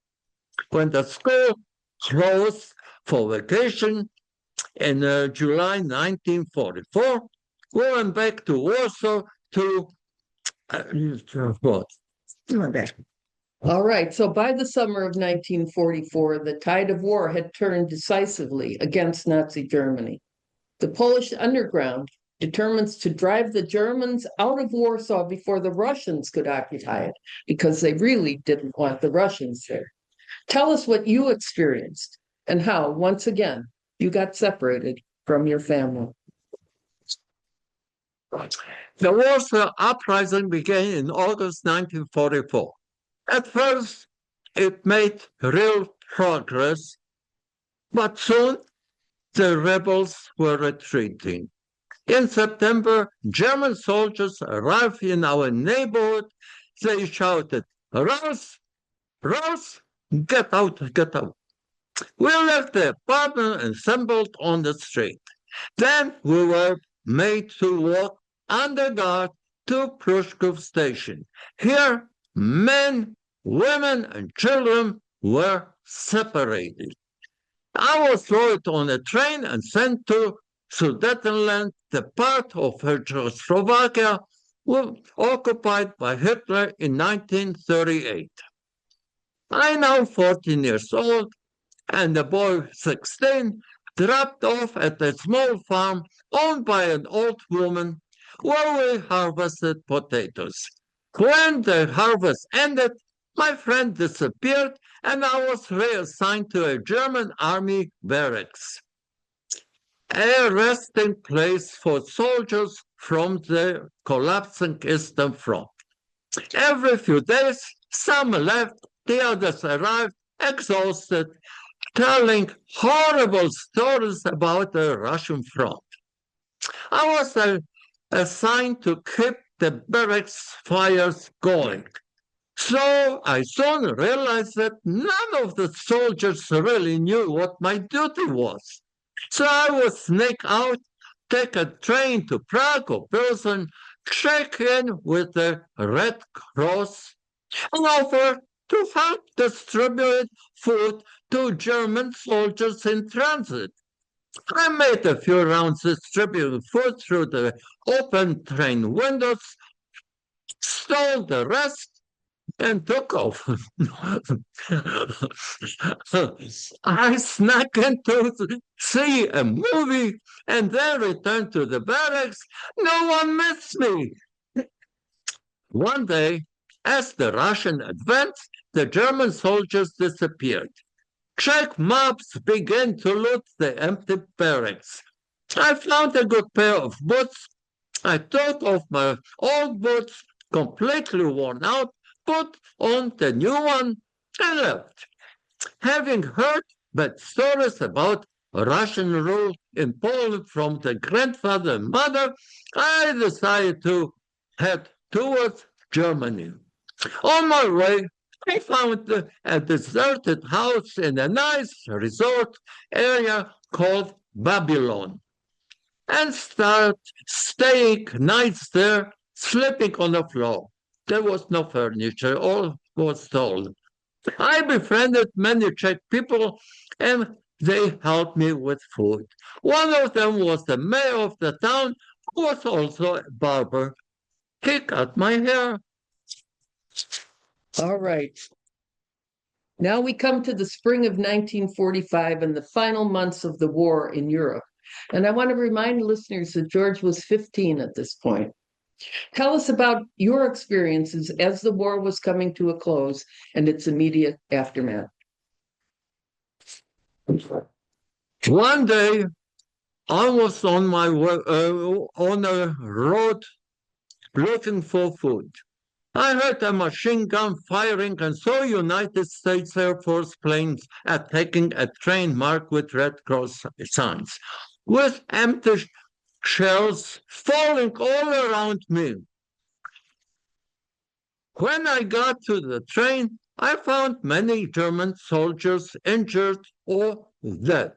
When the school closed for vacation in July 1944, we went back to Warsaw to what? All right, so by the summer of 1944, the tide of war had turned decisively against Nazi Germany. The Polish underground determines to drive the Germans out of Warsaw before the Russians could occupy it, because they really didn't want the Russians there. Tell us what you experienced and how, once again, you got separated from your family. The Warsaw Uprising began in August 1944. At first, it made real progress, but soon the rebels were retreating. In September, German soldiers arrived in our neighborhood. They shouted, "Raus! Raus! Get out! Get out!" We left the apartment and assembled on the street. Then we were made to walk under guard to Prushkov station. Here, men, women, and children were separated. I was loaded on a train and sent to Sudetenland, the part of Czechoslovakia occupied by Hitler in 1938. I'm now 14 years old, and the boy 16 dropped off at a small farm owned by an old woman where we harvested potatoes. When the harvest ended, my friend disappeared and I was reassigned to a German army barracks, a resting place for soldiers from the collapsing Eastern Front. Every few days, some left, the others arrived, exhausted, telling horrible stories about the Russian front. I was assigned to keep the barracks fires going. So I soon realized that none of the soldiers really knew what my duty was. So I would sneak out, take a train to Prague or Pilsen, check in with the Red Cross, and offer to help distribute food to German soldiers in transit. I made a few rounds distributing food through the open train windows, stole the rest, and took off. I snuck in to see a movie and then returned to the barracks. No one missed me. One day, as the Russian advanced, the German soldiers disappeared. Czech mobs began to loot the empty barracks. I found a good pair of boots. I took off my old boots, completely worn out, put on the new one, and left. Having heard bad stories about Russian rule in Poland from the grandfather and mother, I decided to head towards Germany. On my way, I found a deserted house in a nice resort area called Babylon and started staying nights there, sleeping on the floor. There was no furniture, all was stolen. I befriended many Czech people and they helped me with food. One of them was the mayor of the town, who was also a barber. He cut my hair. All right. Now we come to the spring of 1945 and the final months of the war in Europe. And I want to remind listeners that George was 15 at this point. Tell us about your experiences as the war was coming to a close and its immediate aftermath. One day, I was on my way, on a road looking for food. I heard a machine gun firing and saw United States Air Force planes attacking a train marked with Red Cross signs, with empty shells falling all around me. When I got to the train, I found many German soldiers injured or dead.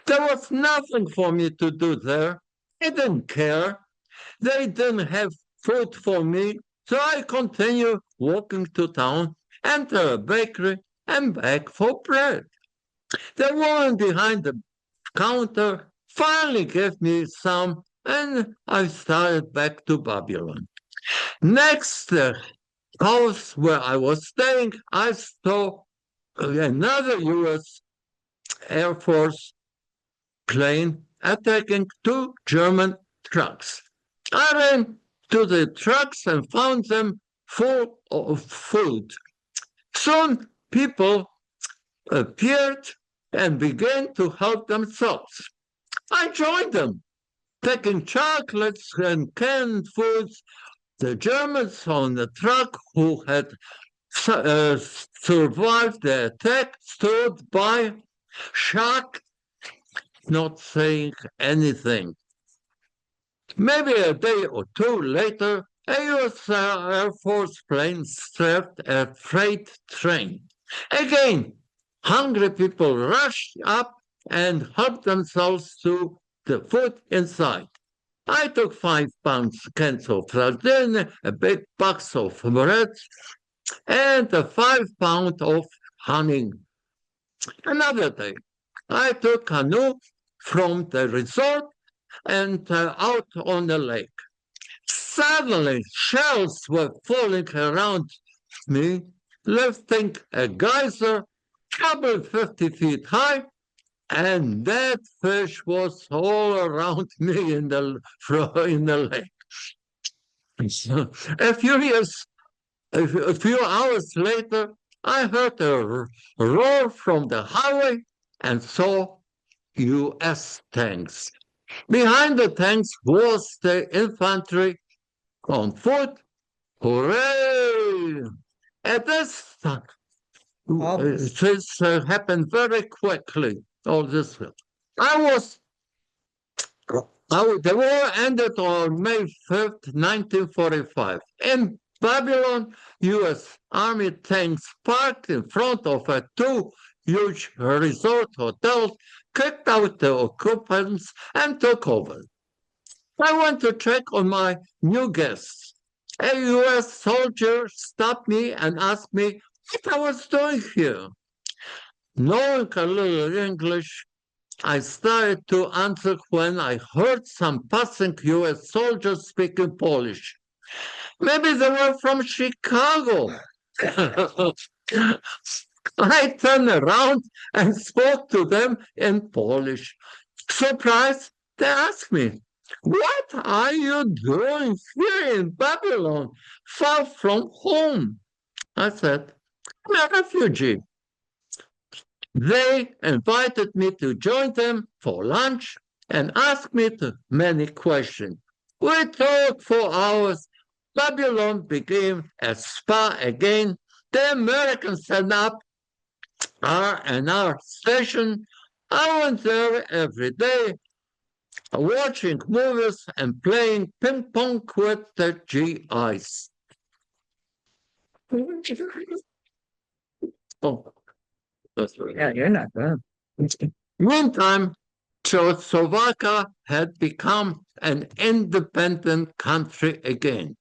There was nothing for me to do there. I didn't care. They didn't have food for me, so I continued walking to town, enter a bakery, and beg for bread. The woman behind the counter finally gave me some, and I started back to Babylon. Next house where I was staying, I saw another U.S. Air Force plane attacking two German trucks. I ran to the trucks and found them full of food. Soon people appeared and began to help themselves. I joined them, taking chocolates and canned foods. The Germans on the truck who had survived the attack stood by, shocked, not saying anything. Maybe a day or two later, a U.S. Air Force plane struck a freight train. Again, hungry people rushed up and helped themselves to the food inside. I took 5 pounds cans of sardine, a big box of bread, and a 5-pound of honey. Another day, I took a canoe from the resort and out on the lake. Suddenly, shells were falling around me, lifting a geyser probably 50 feet high, and that fish was all around me in the lake. So, a few hours later, I heard a roar from the highway and saw U.S. tanks. Behind the tanks was the infantry on foot. Hooray! At this time, this happened very quickly. All this. The war ended on May 5th, 1945. In Babylon, U.S. Army tanks parked in front of 2 huge resort hotels, kicked out the occupants, and took over. I went to check on my new guests. A U.S. soldier stopped me and asked me what I was doing here. Knowing a little English, I started to answer when I heard some passing U.S. soldiers speaking Polish. Maybe they were from Chicago. I turned around and spoke to them in Polish. Surprised, they asked me, "What are you doing here in Babylon, far from home?" I said, "I'm a refugee." They invited me to join them for lunch and asked me many questions. We talked for hours. Babylon became a spa again. The Americans set up R&R station. I went there every day, watching movies and playing ping pong with the GIs. Oh, that's right. Yeah, you're not bad. Meantime, Czechoslovakia had become an independent country again.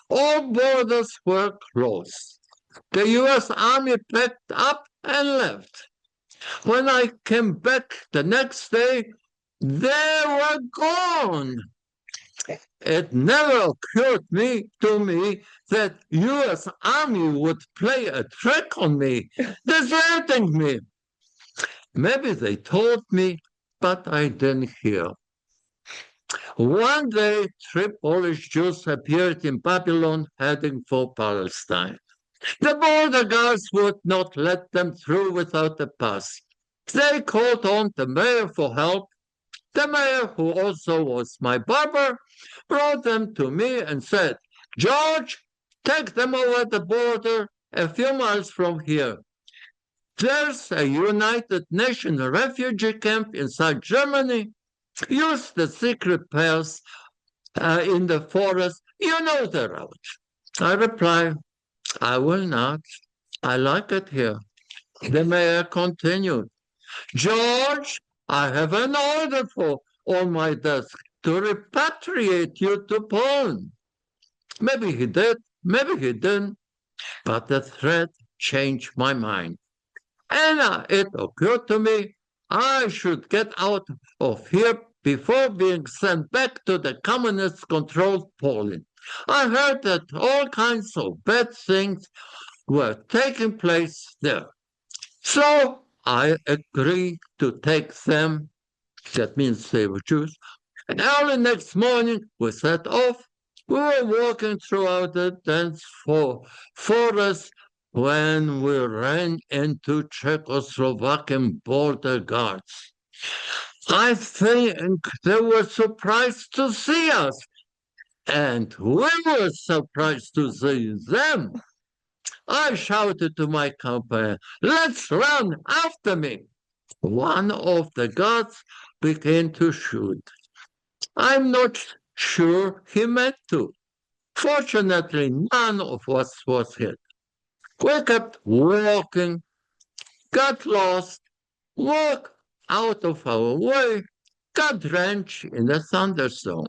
All borders were closed. The U.S. Army packed up and left. When I came back the next day, they were gone. It never occurred to me that U.S. Army would play a trick on me, deserting me. Maybe they told me, but I didn't hear. One day, 3 Polish Jews appeared in Babylon heading for Palestine. The border guards would not let them through without a pass. They called on the mayor for help. The mayor, who also was my barber, brought them to me and said, "George, take them over the border a few miles from here. There's a United Nations refugee camp inside Germany. Use the secret path in the forest. You know the route." I replied, "I will not. I like it here." The mayor continued, "George, I have an order on my desk. to repatriate you to Poland. Maybe he did, maybe he didn't, but the threat changed my mind. And it occurred to me I should get out of here before being sent back to the communist-controlled Poland. I heard that all kinds of bad things were taking place there. So I agreed to take them, that means they were Jews, and early next morning we set off. We were walking throughout the dense forest when we ran into Czechoslovakian border guards. I think they were surprised to see us, and we were surprised to see them. I shouted to my companion, "Let's run after me." One of the guards began to shoot. I'm not sure he meant to. Fortunately, none of us was hit. We kept walking, got lost, walked out of our way, got drenched in a thunderstorm.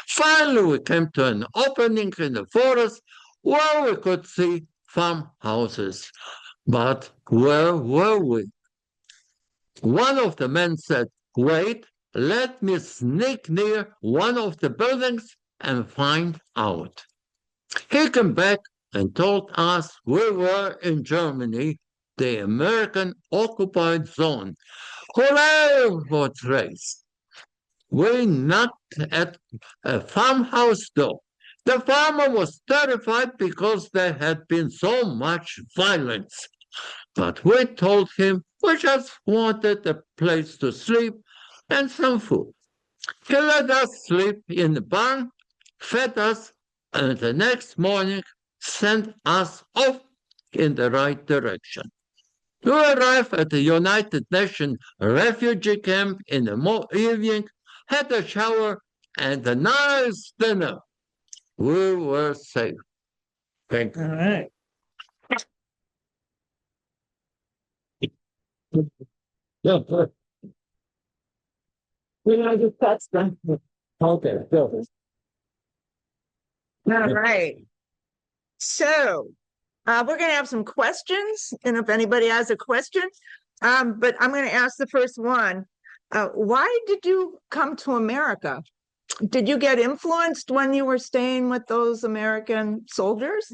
Finally, we came to an opening in the forest where we could see farmhouses. But where were we? One of the men said, "Wait, let me sneak near one of the buildings and find out." He came back and told us we were in Germany, the American occupied zone. Hooray for trace! We knocked at a farmhouse door. The farmer was terrified because there had been so much violence. But we told him we just wanted a place to sleep and some food. He let us sleep in the barn, fed us, and the next morning sent us off in the right direction. We arrived at the United Nations refugee camp in the evening, had a shower, and a nice dinner. We were safe. Thank you. All right. Yeah. Okay, go. All right. So we're going to have some questions, and if anybody has a question, but I'm going to ask the first one. Why did you come to America? Did you get influenced when you were staying with those American soldiers?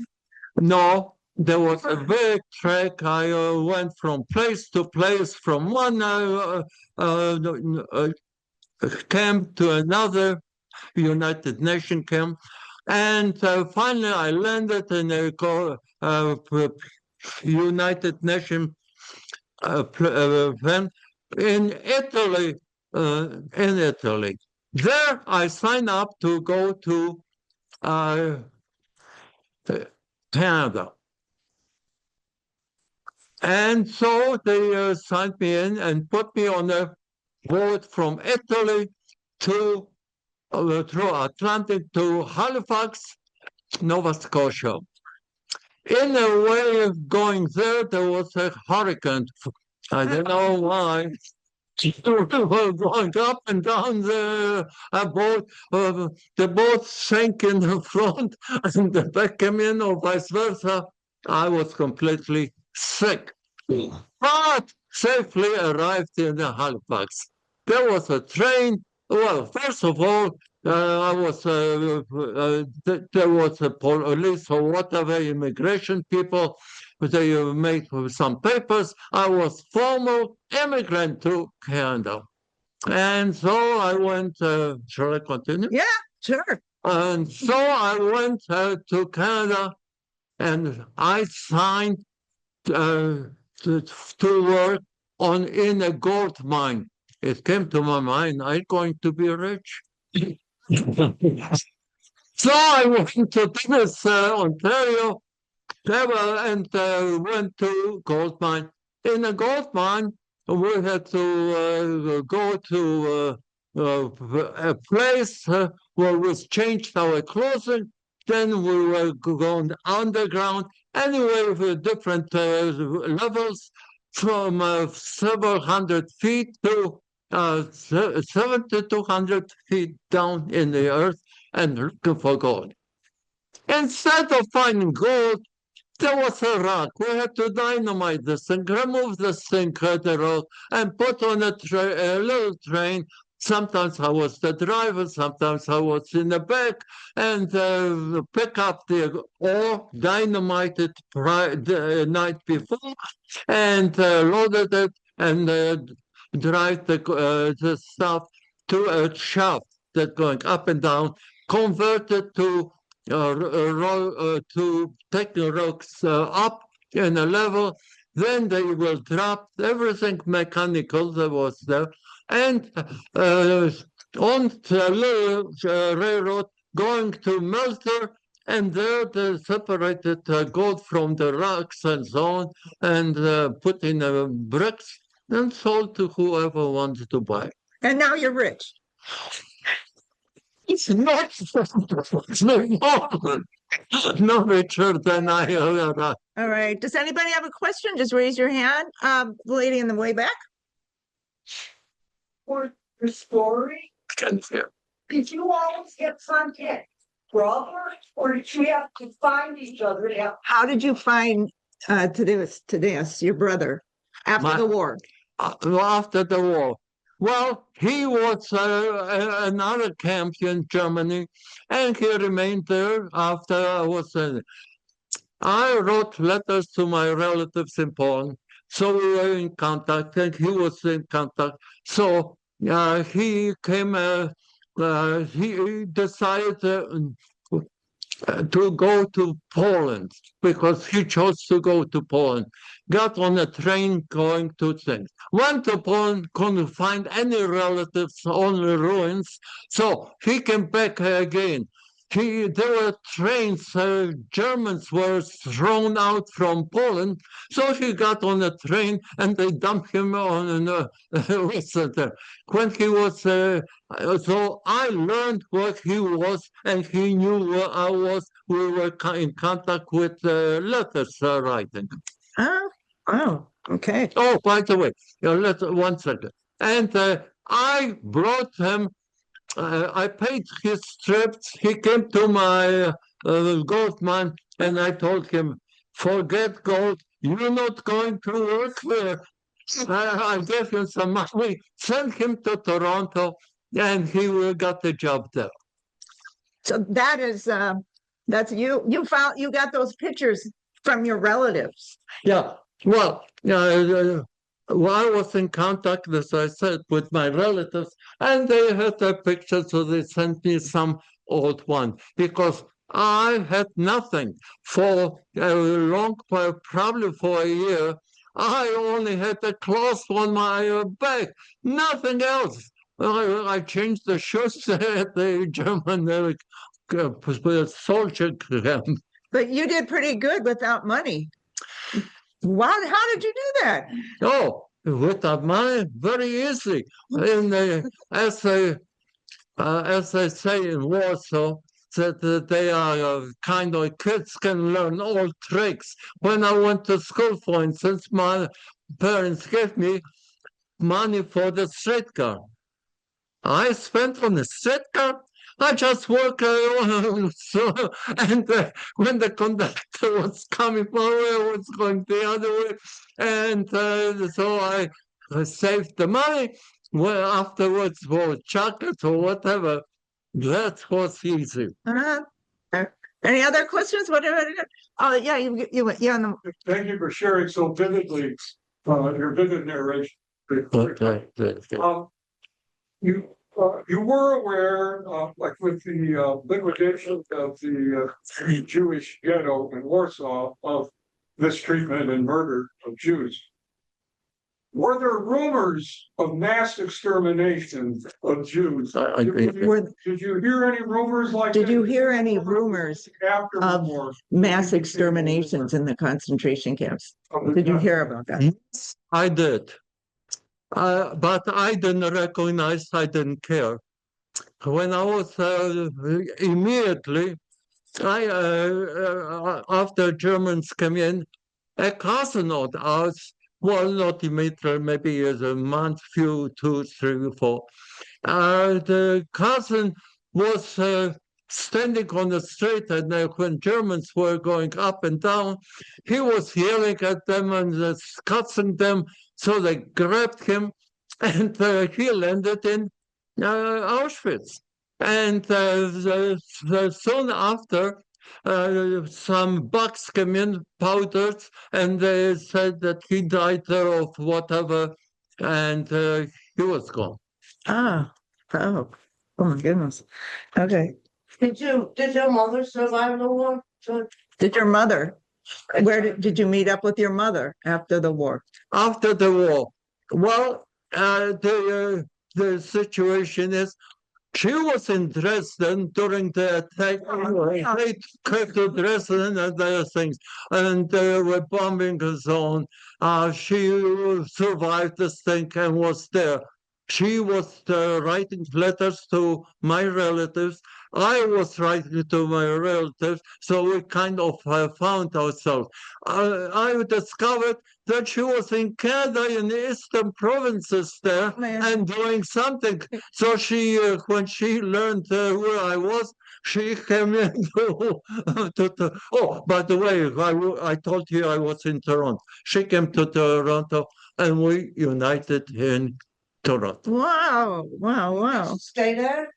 No, there was a big trek. I went from place to place, from one camp to another United Nations camp. And finally, I landed in a United Nations event in Italy. There, I signed up to go to Canada. And so they signed me in and put me on a boat from Italy to through Atlantic to Halifax, Nova Scotia. In a way of going there, there was a hurricane. I don't know why. We were going up and down the boat. The boat sank in the front and the back came in, or vice versa. I was completely sick, but safely arrived in Halifax. There was a train. Well, first of all, there was a police or whatever, immigration people. They made some papers. I was formal immigrant to Canada. And so I went, shall I continue? Yeah, sure. And so I went to Canada and I signed to work in a gold mine. It came to my mind, I'm going to be rich. So I went to Dennis, Ontario, and went to gold mine. In a gold mine, we had to go to a place where we changed our clothing. Then we were going underground, anyway, with different levels, from several hundred feet to 7,200 feet down in the earth and looking for gold. Instead of finding gold, there was a rock. We had to dynamite this thing, remove this thing, cut the rock, and put on a little train. Sometimes I was the driver, sometimes I was in the back, and pick up the ore, dynamite it the night before, and loaded it, and drive the stuff to a shaft that going up and down, converted to taking rocks up in a level, then they will drop everything mechanical that was there, and on the little railroad going to Melter, and there they separated gold from the rocks and so on, and put in bricks and sold to whoever wanted to buy. And now you're rich. It's not no richer than I am. All right. Does anybody have a question? Just raise your hand. The lady in the way back. For your story, did you always get contact brothers, or did you have to find each other? How did you find Tadeus, your brother, after the war? After the war. Well, he was another camp in Germany, and he remained there after I was in. I wrote letters to my relatives in Poland, so we were in contact, and he was in contact. So he came, he decided to go to Poland because he chose to go to Poland. Got on a train going to things. Went to Poland, couldn't find any relatives, only ruins. So he came back again. There were trains, Germans were thrown out from Poland, so he got on a train and they dumped him on a center. When he was, so I learned where he was and he knew where I was. We were in contact with letters writing. Oh, okay. Oh, by the way, 1 second. And I brought him. I paid his trips. He came to my gold mine, and I told him, forget gold. You're not going to work there. I gave him some money, sent him to Toronto, and he got the job there. So that is that's you got those pictures from your relatives. Yeah. Well, I was in contact, as I said, with my relatives, and they had their pictures, so they sent me some old one because I had nothing for a long, probably for a year. I only had the cloth on my back, nothing else. I changed the shoes at the German soldier camp. But you did pretty good without money. Wow, how did you do that? Oh, without money, very easy. As they say in Warsaw, that they are kind of kids can learn all tricks. When I went to school, for instance, my parents gave me money for the streetcar. I spent on the streetcar. I just work so, and when the conductor was coming my way, I was going the other way, and so I saved the money. Well, afterwards, for chocolate or whatever, that was easy. Any other questions? Whatever. Oh, yeah, yeah. Thank you for sharing so vividly your vivid narration. You were aware, like with the liquidation of the Jewish ghetto in Warsaw, of this treatment and murder of Jews. Were there rumors of mass extermination of Jews? Did you hear any rumors like that? Did you hear any rumors after of mass exterminations in the concentration camps? Did you hear about that? Yes, I did. But I didn't recognize, I didn't care. When I was immediately, after Germans came in, a cousin of ours well, not immediately, maybe as a month, few, 2, 3, 4. The cousin was standing on the street, and when Germans were going up and down, he was yelling at them and cussing them. So they grabbed him, and he landed in Auschwitz. And soon after, some bugs came in, powdered, and they said that he died of whatever, and he was gone. Ah, oh, oh my goodness. Okay. Did your mother survive the war? Did your mother, where did you meet up with your mother after the war? After the war, well, the situation is she was in Dresden during the attack. They came to Dresden and other things, and they were bombing the zone. She survived this thing and was there. She was writing letters to my relatives. I was writing to my relatives, so we kind of found ourselves. I discovered that she was in Canada in the eastern provinces there and doing something. So she, when she learned where I was, she came in oh, by the way, I told you I was in Toronto. She came to Toronto and we united in Toronto. Wow, wow, wow. Stay there?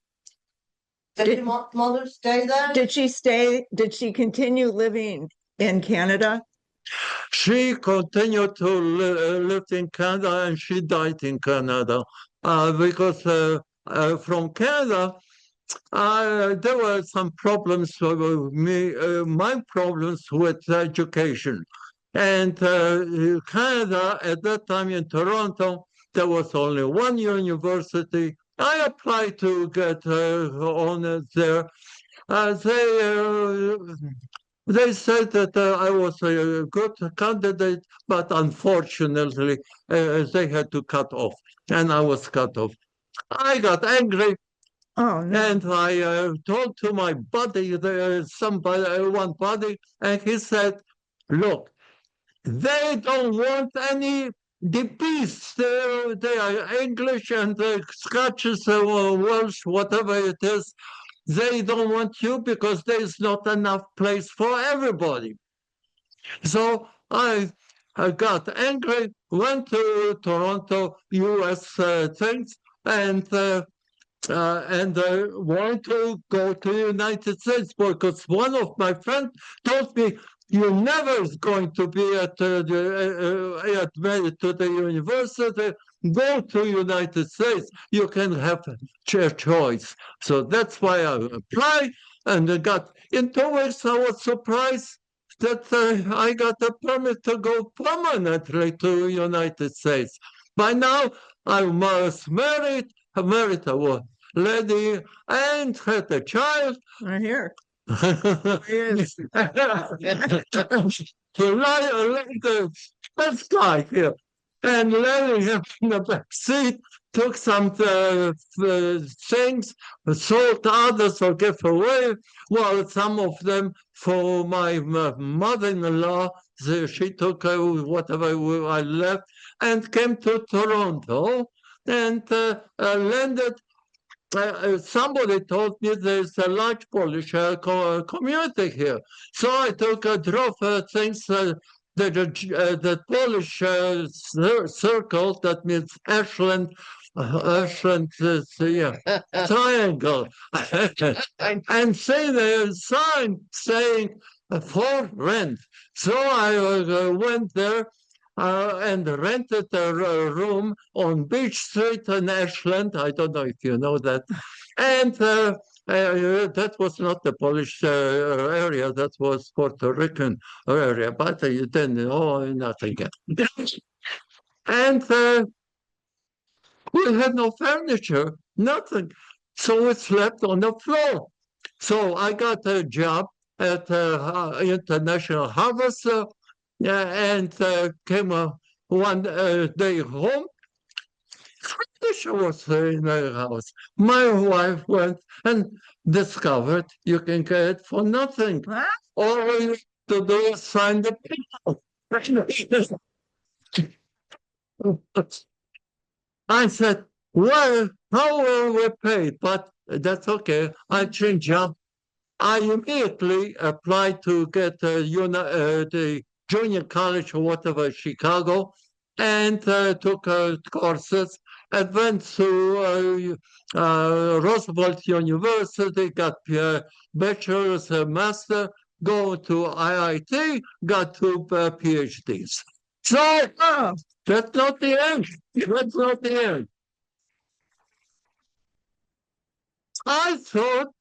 Did your mother stay there? Did she continue living in Canada? She continued to live in Canada and she died in Canada because from Canada, there were some problems with me, my problems with education. And Canada, at that time in Toronto, there was only one university. I applied to get on there. They said that I was a good candidate, but unfortunately, they had to cut off, and I was cut off. I got angry. Oh, no. And I told to my buddy, one buddy, and he said, look, they don't want any DPs. They are English and Scottish, Welsh, whatever it is. They don't want you because there's not enough place for everybody. So I got angry, went to Toronto, US things, and want to go to the United States because one of my friends told me, you're never going to be admitted to the university. Go to United States. You can have a choice. So that's why I applied and I got. In 2 weeks, I was surprised that I got a permit to go permanently to United States. By now, I was married a lady and had a child. Right here. Yes. This guy here. And letting him in the back seat, took some things, sold others or gave away. Well, some of them for my mother-in-law, she took whatever I left and came to Toronto and landed. Somebody told me there's a large Polish community here. So I drove things, the Polish circle, that means Ashland, triangle. And see the sign saying for rent. So I went there and rented a room on Beach Street in Ashland. I don't know if you know that. And that was not the Polish area, that was Puerto Rican area, but you didn't know nothing. And we had no furniture, nothing. So we slept on the floor. So I got a job at International Harvester and came one day home. Furniture was in the house. My wife went and discovered you can get it for nothing. What? All you have to do is sign the paper. I said, well, how were we paid? But that's okay. I changed job. I immediately applied to get the junior college or whatever, Chicago, and took courses and went to Roosevelt University, got a bachelor's, a master, go to IIT, got two PhDs. So that's not the end. That's not the end. I thought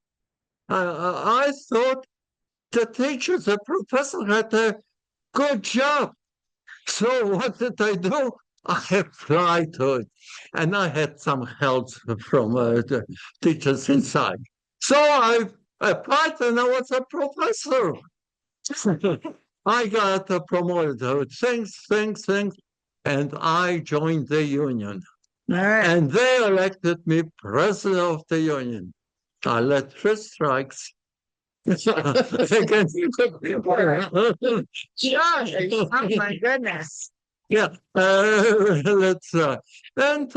the teachers, the professor had a good job. So what did I do? I applied to it, and I had some help from the teachers inside. So I applied, and I was a professor. I got promoted. Things, and I joined the union. All right. And they elected me president of the union. I led 3 strikes. Against Josh, oh my goodness. yeah, let's and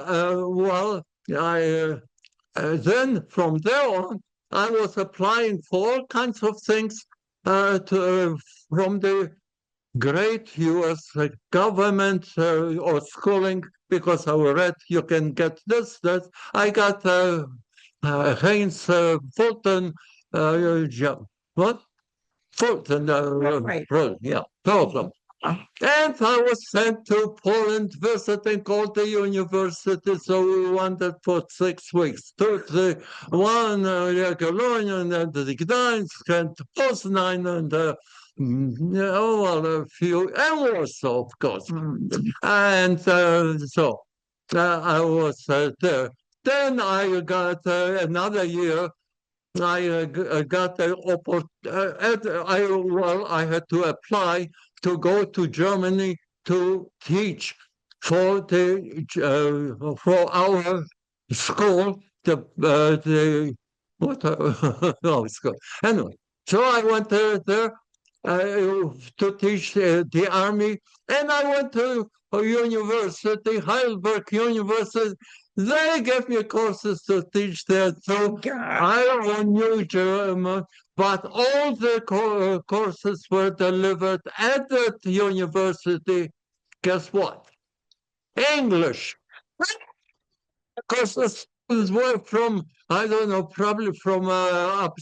well, I then from there on, I was applying for all kinds of things from the great U.S. government or schooling, because I read you can get this, that. I got Heinz Fulton job. What? Fulton, Right. yeah, program. And I was sent to Poland visiting all the universities. So we wandered for 6 weeks. Took the one Loyola and the Gdańsk and Poznań and a few, and Warsaw, of course. And so I was there. Then I got another year. I got an opportunity. I had to apply to go to Germany to teach for our school. School. Anyway, so I went there to teach the army, and I went to a university, Heidelberg University. They gave me courses to teach there, so I knew German, but all the courses were delivered at that university. Guess what? English. Because the students were from, I don't know, probably from up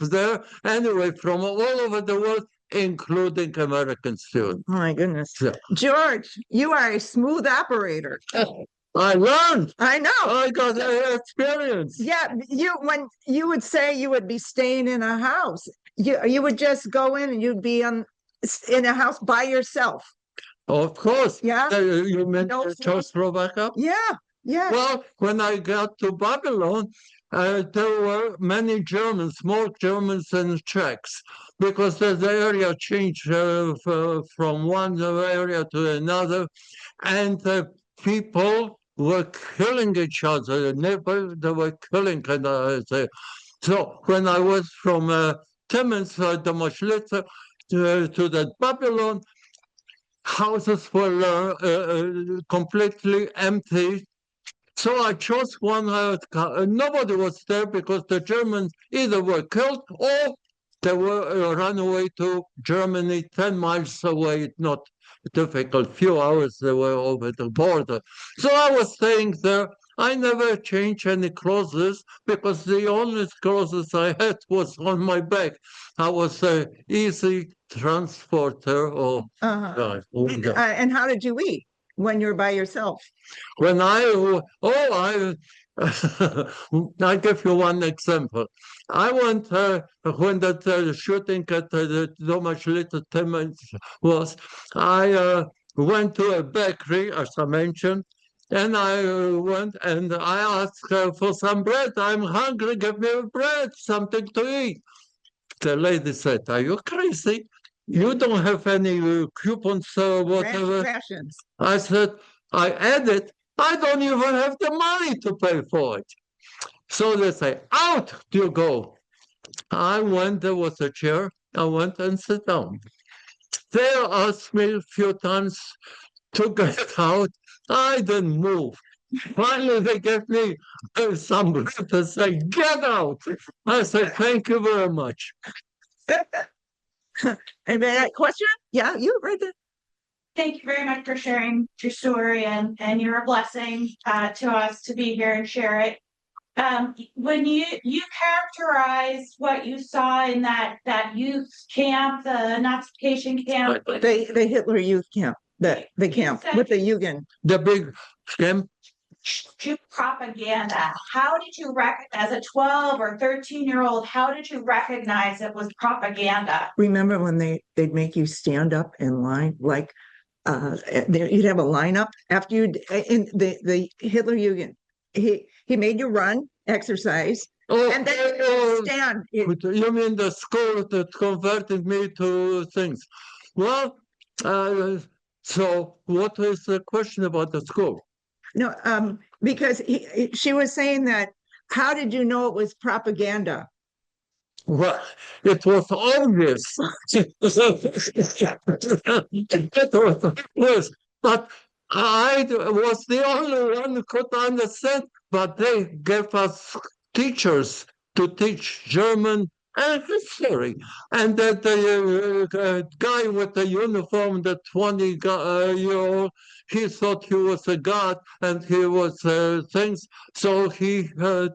there, anyway, from all over the world, including American students. Oh my goodness. So, George, you are a smooth operator. I learned. I know. I got experience. Yeah, when you would say you would be staying in a house, you would just go in and you'd be in a house by yourself. Of course. Yeah. You meant No, Czechoslovakia? Yeah, yeah. Well, when I got to Babylon, there were many Germans, more Germans than Czechs, because the area changed from one area to another, and people were killing each other. They were killing. So when I was from Timmins, Domaślice, to that Babylon, houses were completely empty. So I chose one. Nobody was there because the Germans either were killed or they were run away to Germany 10 miles away. Not difficult, few hours they were over the border. So I was staying there. I never changed any clothes because the only clothes I had was on my back. I was an easy transporter. And how did you eat when you were by yourself? When I give you one example. I went when that shooting at the Domaślice Timmins was. I went to a bakery, as I mentioned, and I went and I asked for some bread. I'm hungry. Give me bread, something to eat. The lady said, "Are you crazy? You don't have any coupons or whatever." Rations. I said, I added, I don't even have the money to pay for it. So they say, out you go. I went, there was a chair. I went and sat down. They asked me a few times, to get out. I didn't move. Finally, they gave me some breath and say, get out. I said, thank you very much. Anybody got a question? Yeah, you right there. Thank you very much for sharing your story, and you're a blessing to us to be here and share it. When you characterize what you saw in that youth camp, the Nazification camp, The Hitler Youth Camp, the camp with the Jugend. The big camp. to propaganda, how did you as a 12 or 13-year-old, how did you recognize it was propaganda? Remember when they'd make you stand up in line, like you'd have a lineup after you in the Hitler Jugend. He made you run, exercise, and then you stand. You mean the school that converted me to things? Well, so what is the question about the school? No, because she was saying that. How did you know it was propaganda? Well, it was obvious. It was obvious, but I was the only one who could understand. But they gave us teachers to teach German and history, and that the guy with the uniform, the 20-year-old, he thought he was a god, and he was things. So he had,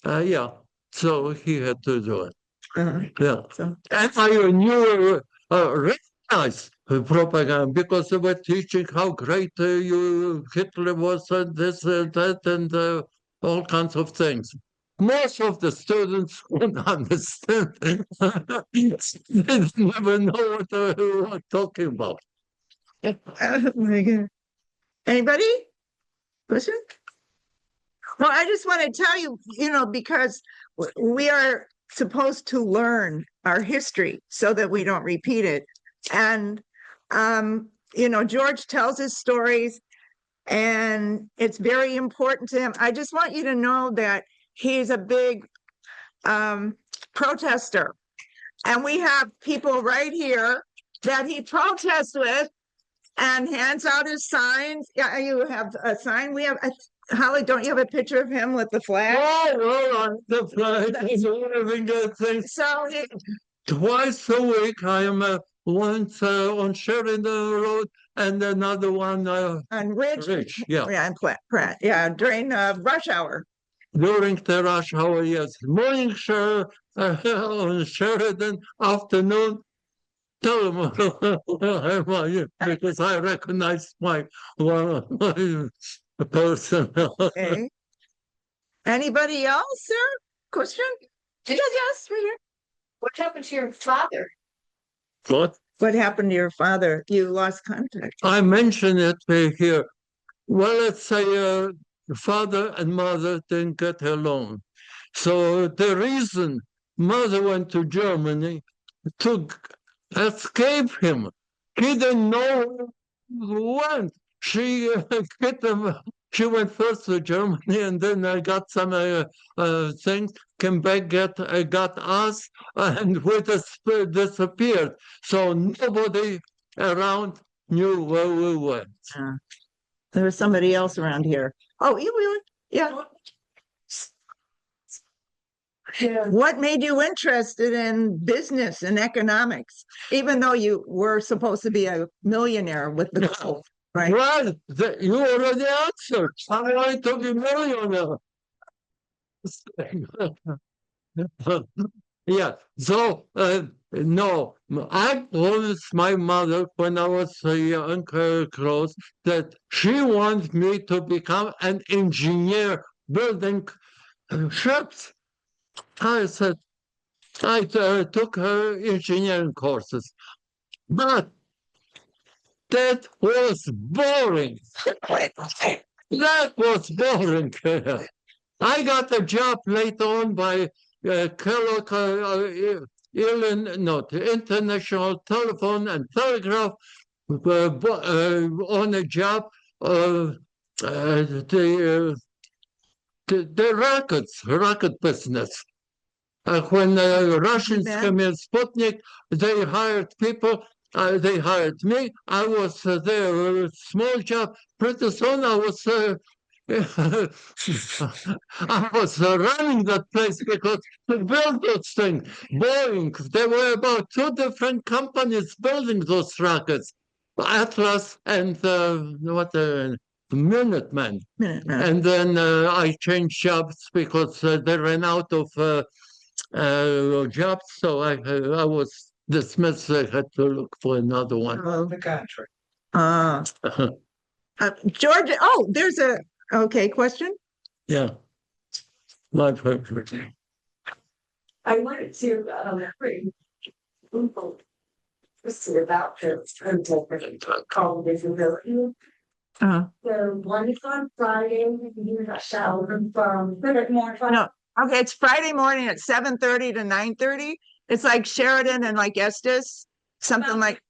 yeah. So he had to do it. Yeah. So. And I knew, recognized propaganda because they were teaching how great Hitler was and this and that and all kinds of things. Most of the students wouldn't understand. They never know what they were talking about. Anybody? Question? Well, I just want to tell you, because we are supposed to learn our history so that we don't repeat it. And, George tells his stories and it's very important to him. I just want you to know that he's a big protester. And we have people right here that he protests with and hands out his signs. Yeah, you have a sign. We have Holly, don't you have a picture of him with the flag? Oh, the flag is a living thing. So twice a week, I am once on Sheridan Road and another one on Ridge. Yeah. Yeah, and Pratt. Yeah, during rush hour. During the rush hour, yes. Morning on Sheridan, afternoon. Tell them how are you, because I recognize my person. Okay. Anybody else, sir? Question? Yes, right here. What happened to your father? What? What happened to your father? You lost contact. I mentioned it here. Well, let's say father and mother didn't get along. So the reason mother went to Germany to escape him, he didn't know when. She get them. She went first to Germany, and then I got some things. Came back, got us, and we disappeared. So nobody around knew where we went. There was somebody else around here. Oh, you were, yeah. What made you interested in business and economics, even though you were supposed to be a millionaire with the gold, right? Well, you already answered. I want to be millionaire. Yeah. So no, I promised my mother when I was young, close, that she wanted me to become an engineer building ships. I said, I took her engineering courses, but that was boring. That was boring. I got a job later on by Kellogg, International Telephone and Telegraph, on a job, the rocket business. When the Russians came in Sputnik, they hired people they hired me. I was there, a small job. Pretty soon I was I was running that place because to build those things, Boeing, there were about two different companies building those rockets, Atlas and Minuteman. And then I changed jobs because they ran out of jobs, so I was dismissed. I had to look for another one. The country. George, oh, there's a, okay, question? Yeah. My pleasure. I wanted to, bring info about the call visibility. Uh-huh. The one is on Friday, you shall confirm, but more fun. No. Okay, it's Friday morning at 7:30 to 9:30. It's like Sheridan and like Estes, something like,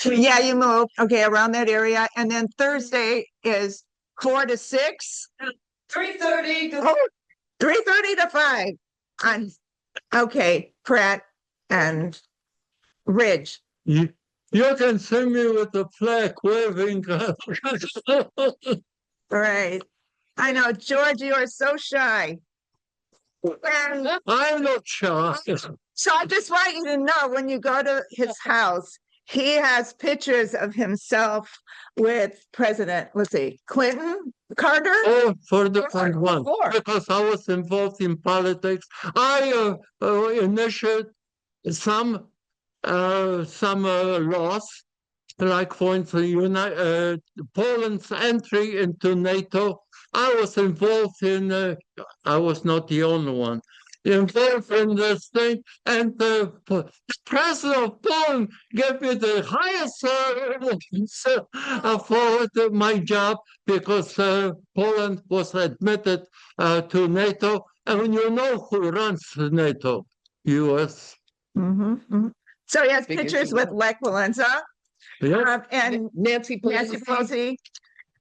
yeah, you move, okay, around that area. And then Thursday is 4 to 6. 3:30 to. Oh, 3:30 to 5. Okay, Pratt and Ridge. You can see me with a flag waving. Right. I know, George, you are so shy. And I'm not sure. so I just want you to know, when you go to his house, he has pictures of himself with President, let's see, Clinton, Carter. Oh, for the Or one, before. because I was involved in politics. I initiated some laws, like for instance, Poland's entry into NATO. I was involved in. I was not the only one involved in this thing, and the president of Poland gave me the highest for my job because Poland was admitted to NATO, and you know who runs NATO? U.S. So he has Figures pictures you with know. Lech Walesa Yeah. and Nancy Nancy Pelosi, Pelosi,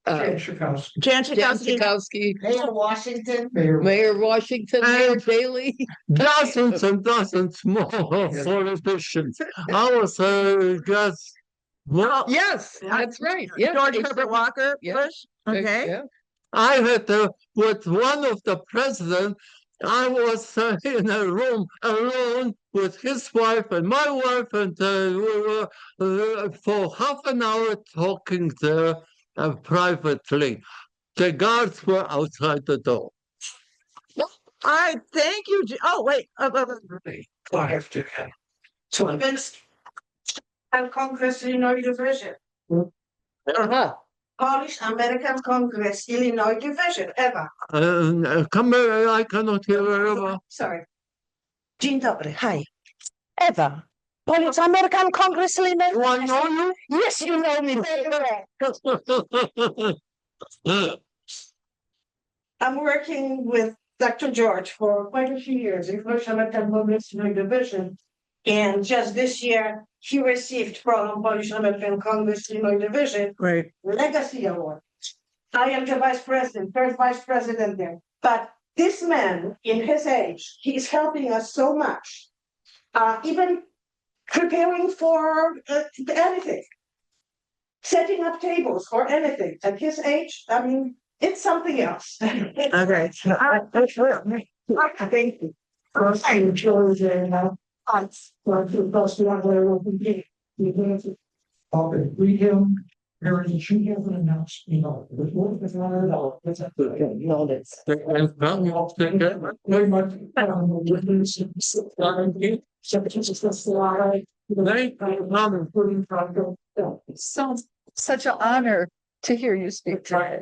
Jan Schakowsky, Jan Jan Schakowsky. Schakowsky, Mayor Washington. Mayor Washington, Mayor Daley. Dozens and dozens more politicians. I was just well, Yes, that's right. Yeah. George Herbert Walker Yeah. Bush. Okay. Yeah. I had with one of the president. I was in a room alone with his wife and my wife, and we were for half an hour talking there privately. The guards were outside the door. All right, thank you. Oh, wait. I have to. So and Congress, Illinois Division. Uh-huh. Polish American Congress, Illinois Division, Ewa. Come, I cannot hear very well. Sorry. Dzień dobry, hi. Ewa. Polish American Congress Illinois. Do I know you? Yes, you know me very well. I'm working with Dr. George for quite a few years in Polish American Congress, Illinois Division. And just this year, he received from Polish American Congress, Illinois Division, Right. Legacy Award. I am the vice president, first vice president there. But this man, in his age, he's helping us so much. Even preparing for anything, setting up tables for anything. At his age, I mean, it's something else. Okay. Thank you. I enjoy the arts. Okay, read him, heritage, you have an announcement, the board is not at all. That's a good. No, that's. Very much. Such an honor to hear you speak today.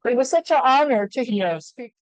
It was such an honor to hear you speak.